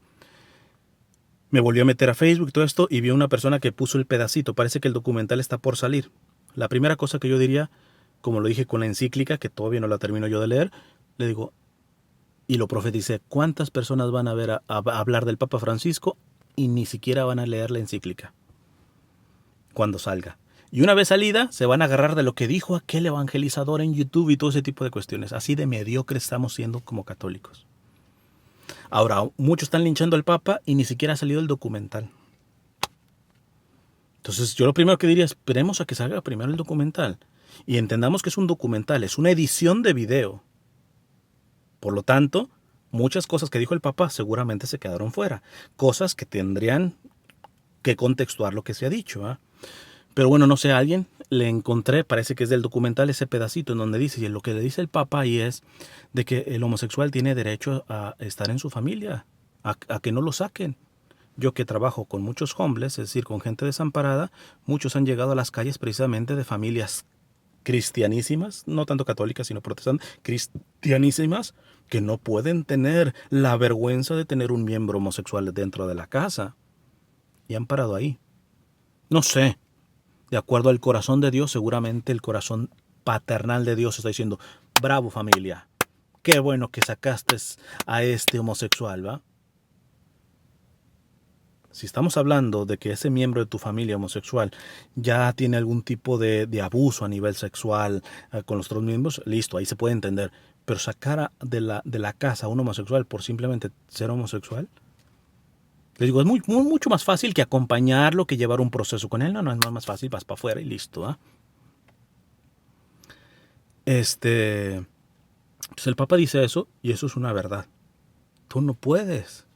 me volvió a meter a Facebook y todo esto y vi a una persona que puso el pedacito. Parece que el documental está por salir. La primera cosa que yo diría, como lo dije con la encíclica, que todavía no la termino yo de leer, le digo, y lo profeticé, ¿cuántas personas van a ver a hablar del Papa Francisco y ni siquiera van a leer la encíclica cuando salga? Y una vez salida, se van a agarrar de lo que dijo aquel evangelizador en YouTube y todo ese tipo de cuestiones. Así de mediocres estamos siendo como católicos. Ahora, muchos están linchando al Papa y ni siquiera ha salido el documental. Entonces, yo lo primero que diría, esperemos a que salga primero el documental. Y entendamos que es un documental, es una edición de video. Por lo tanto, muchas cosas que dijo el Papa seguramente se quedaron fuera. Cosas que tendrían que contextuar lo que se ha dicho, ¿eh? Pero bueno, no sé, a alguien le encontré, parece que es del documental, ese pedacito en donde dice, y lo que le dice el Papa ahí es de que el homosexual tiene derecho a estar en su familia, a que no lo saquen. Yo que trabajo con muchos homeless, es decir, con gente desamparada, muchos han llegado a las calles precisamente de familias cristianísimas, no tanto católicas, sino protestantes, cristianísimas, que no pueden tener la vergüenza de tener un miembro homosexual dentro de la casa. Y han parado ahí. No sé, de acuerdo al corazón de Dios, seguramente el corazón paternal de Dios está diciendo, bravo familia, qué bueno que sacaste a este homosexual, ¿va? Si estamos hablando de que ese miembro de tu familia homosexual ya tiene algún tipo de abuso a nivel sexual con los otros miembros, listo, ahí se puede entender. Pero sacar de la casa a un homosexual por simplemente ser homosexual, les digo, es mucho más fácil que acompañarlo, que llevar un proceso con él. No es más fácil, vas para afuera y listo, ¿eh? Pues el Papa dice eso y eso es una verdad. Tú no puedes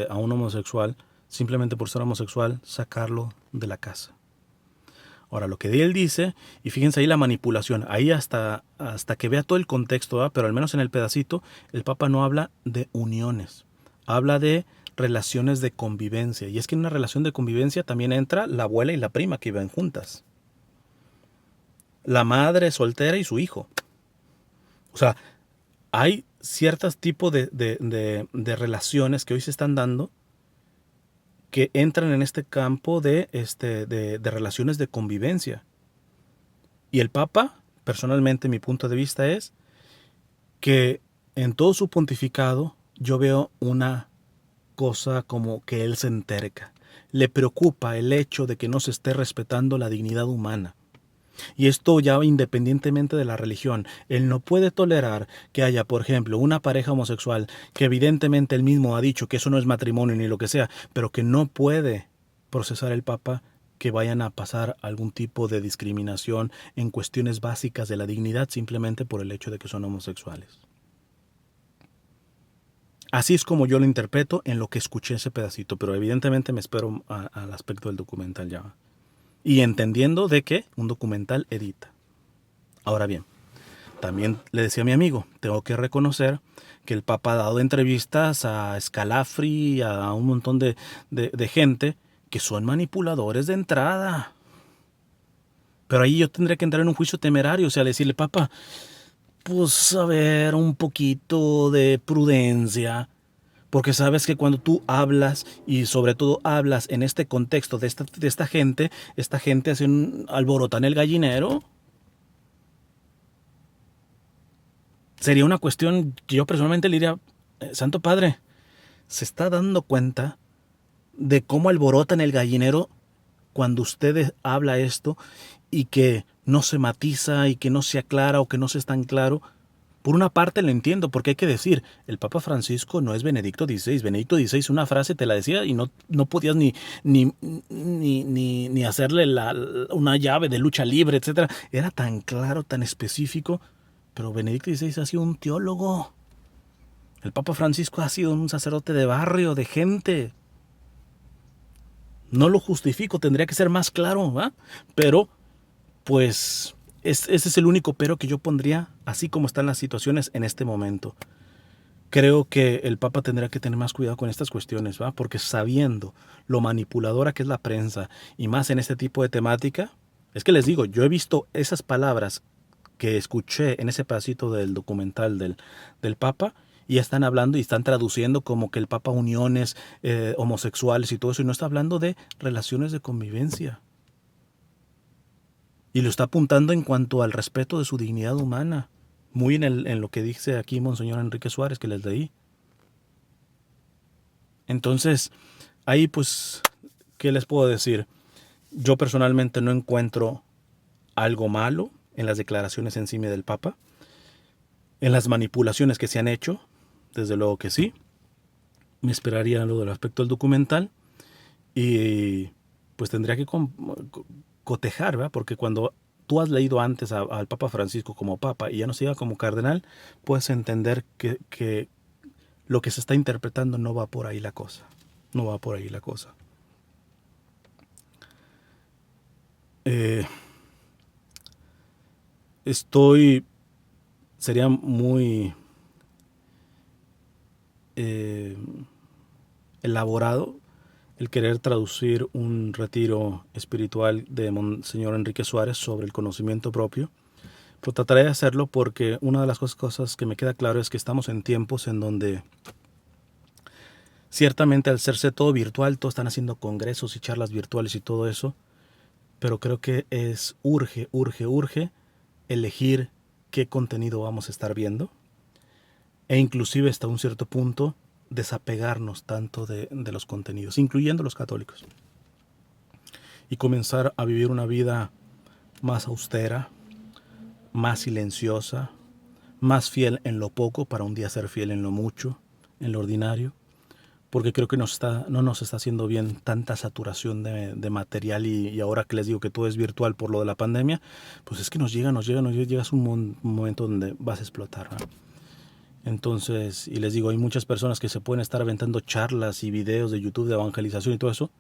a un homosexual, simplemente por ser homosexual, sacarlo de la casa. Ahora, lo que él dice, y fíjense ahí la manipulación, ahí hasta que vea todo el contexto, ¿eh? Pero al menos en el pedacito, el Papa no habla de uniones, habla de relaciones de convivencia. Y es que en una relación de convivencia también entra la abuela y la prima que viven juntas. La madre soltera y su hijo. O sea, hay ciertos tipos de relaciones que hoy se están dando que entran en este campo de relaciones de convivencia. Y el Papa, personalmente mi punto de vista es que en todo su pontificado yo veo una cosa como que él se enterca. Le preocupa el hecho de que no se esté respetando la dignidad humana. Y esto ya independientemente de la religión. Él no puede tolerar que haya, por ejemplo, una pareja homosexual que evidentemente él mismo ha dicho que eso no es matrimonio ni lo que sea, pero que no puede procesar el Papa que vayan a pasar algún tipo de discriminación en cuestiones básicas de la dignidad simplemente por el hecho de que son homosexuales. Así es como yo lo interpreto en lo que escuché ese pedacito, pero evidentemente me espero al aspecto del documental ya. Y entendiendo de que un documental edita. Ahora bien, también le decía a mi amigo, tengo que reconocer que el Papa ha dado entrevistas a Scalafri, a un montón de gente que son manipuladores de entrada. Pero ahí yo tendría que entrar en un juicio temerario, o sea, decirle, Papa, pues a ver, un poquito de prudencia. Porque sabes que cuando tú hablas, y sobre todo hablas en este contexto de esta gente hace un alborotan el gallinero. Sería una cuestión que yo personalmente le diría, Santo Padre, ¿se está dando cuenta de cómo alborotan el gallinero cuando usted habla esto y que no se matiza y que no se aclara o que no se es tan claro? Por una parte lo entiendo, porque hay que decir, el Papa Francisco no es Benedicto XVI. Benedicto XVI una frase te la decía y no podías ni hacerle una llave de lucha libre, etcétera. Era tan claro, tan específico. Pero Benedicto XVI ha sido un teólogo. El Papa Francisco ha sido un sacerdote de barrio, de gente. No lo justifico, tendría que ser más claro, ¿va? Pero, pues, ese es el único pero que yo pondría, así como están las situaciones en este momento. Creo que el Papa tendría que tener más cuidado con estas cuestiones, ¿va? Porque sabiendo lo manipuladora que es la prensa, y más en este tipo de temática, es que les digo, yo he visto esas palabras que escuché en ese pedacito del documental del Papa, y están hablando y están traduciendo como que el Papa uniones homosexuales y todo eso, y no está hablando de relaciones de convivencia. Y lo está apuntando en cuanto al respeto de su dignidad humana, muy en lo que dice aquí Monseñor Enrique Suárez, que les leí. Entonces, ahí pues, ¿qué les puedo decir? Yo personalmente no encuentro algo malo en las declaraciones en sí del Papa, en las manipulaciones que se han hecho, desde luego que sí. Me esperaría lo del aspecto del documental y pues tendría que cotejar, ¿verdad? Porque cuando tú has leído antes al Papa Francisco como Papa y ya no siga como cardenal, puedes entender que lo que se está interpretando no va por ahí la cosa. No va por ahí la cosa. Sería muy elaborado el querer traducir un retiro espiritual de Monseñor Enrique Suárez sobre el conocimiento propio. Pero trataré de hacerlo porque una de las cosas que me queda claro es que estamos en tiempos en donde ciertamente al hacerse todo virtual, todos están haciendo congresos y charlas virtuales y todo eso, pero creo que urge elegir qué contenido vamos a estar viendo e inclusive hasta un cierto punto desapegarnos tanto de los contenidos, incluyendo los católicos, y comenzar a vivir una vida más austera, más silenciosa, más fiel en lo poco para un día ser fiel en lo mucho, en lo ordinario, porque creo que no nos está haciendo bien tanta saturación de material y ahora que les digo que todo es virtual por lo de la pandemia, pues es que llegas a un momento donde vas a explotar, ¿no? Entonces, y les digo, hay muchas personas que se pueden estar aventando charlas y videos de YouTube de evangelización y todo eso,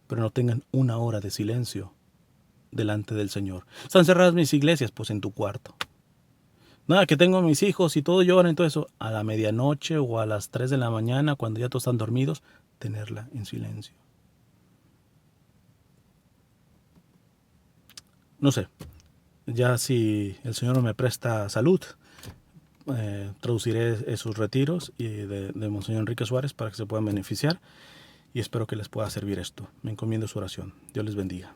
pero no tengan una hora de silencio delante del Señor. ¿Están cerradas mis iglesias? Pues en tu cuarto. Nada, que tengo a mis hijos y todo lloran y todo eso. A la medianoche o a las 3 de la mañana, cuando ya todos están dormidos, tenerla en silencio. No sé, ya si el Señor me presta salud, traduciré esos retiros de Monseñor Enrique Suárez para que se puedan beneficiar y espero que les pueda servir esto. Me encomiendo su oración. Dios les bendiga.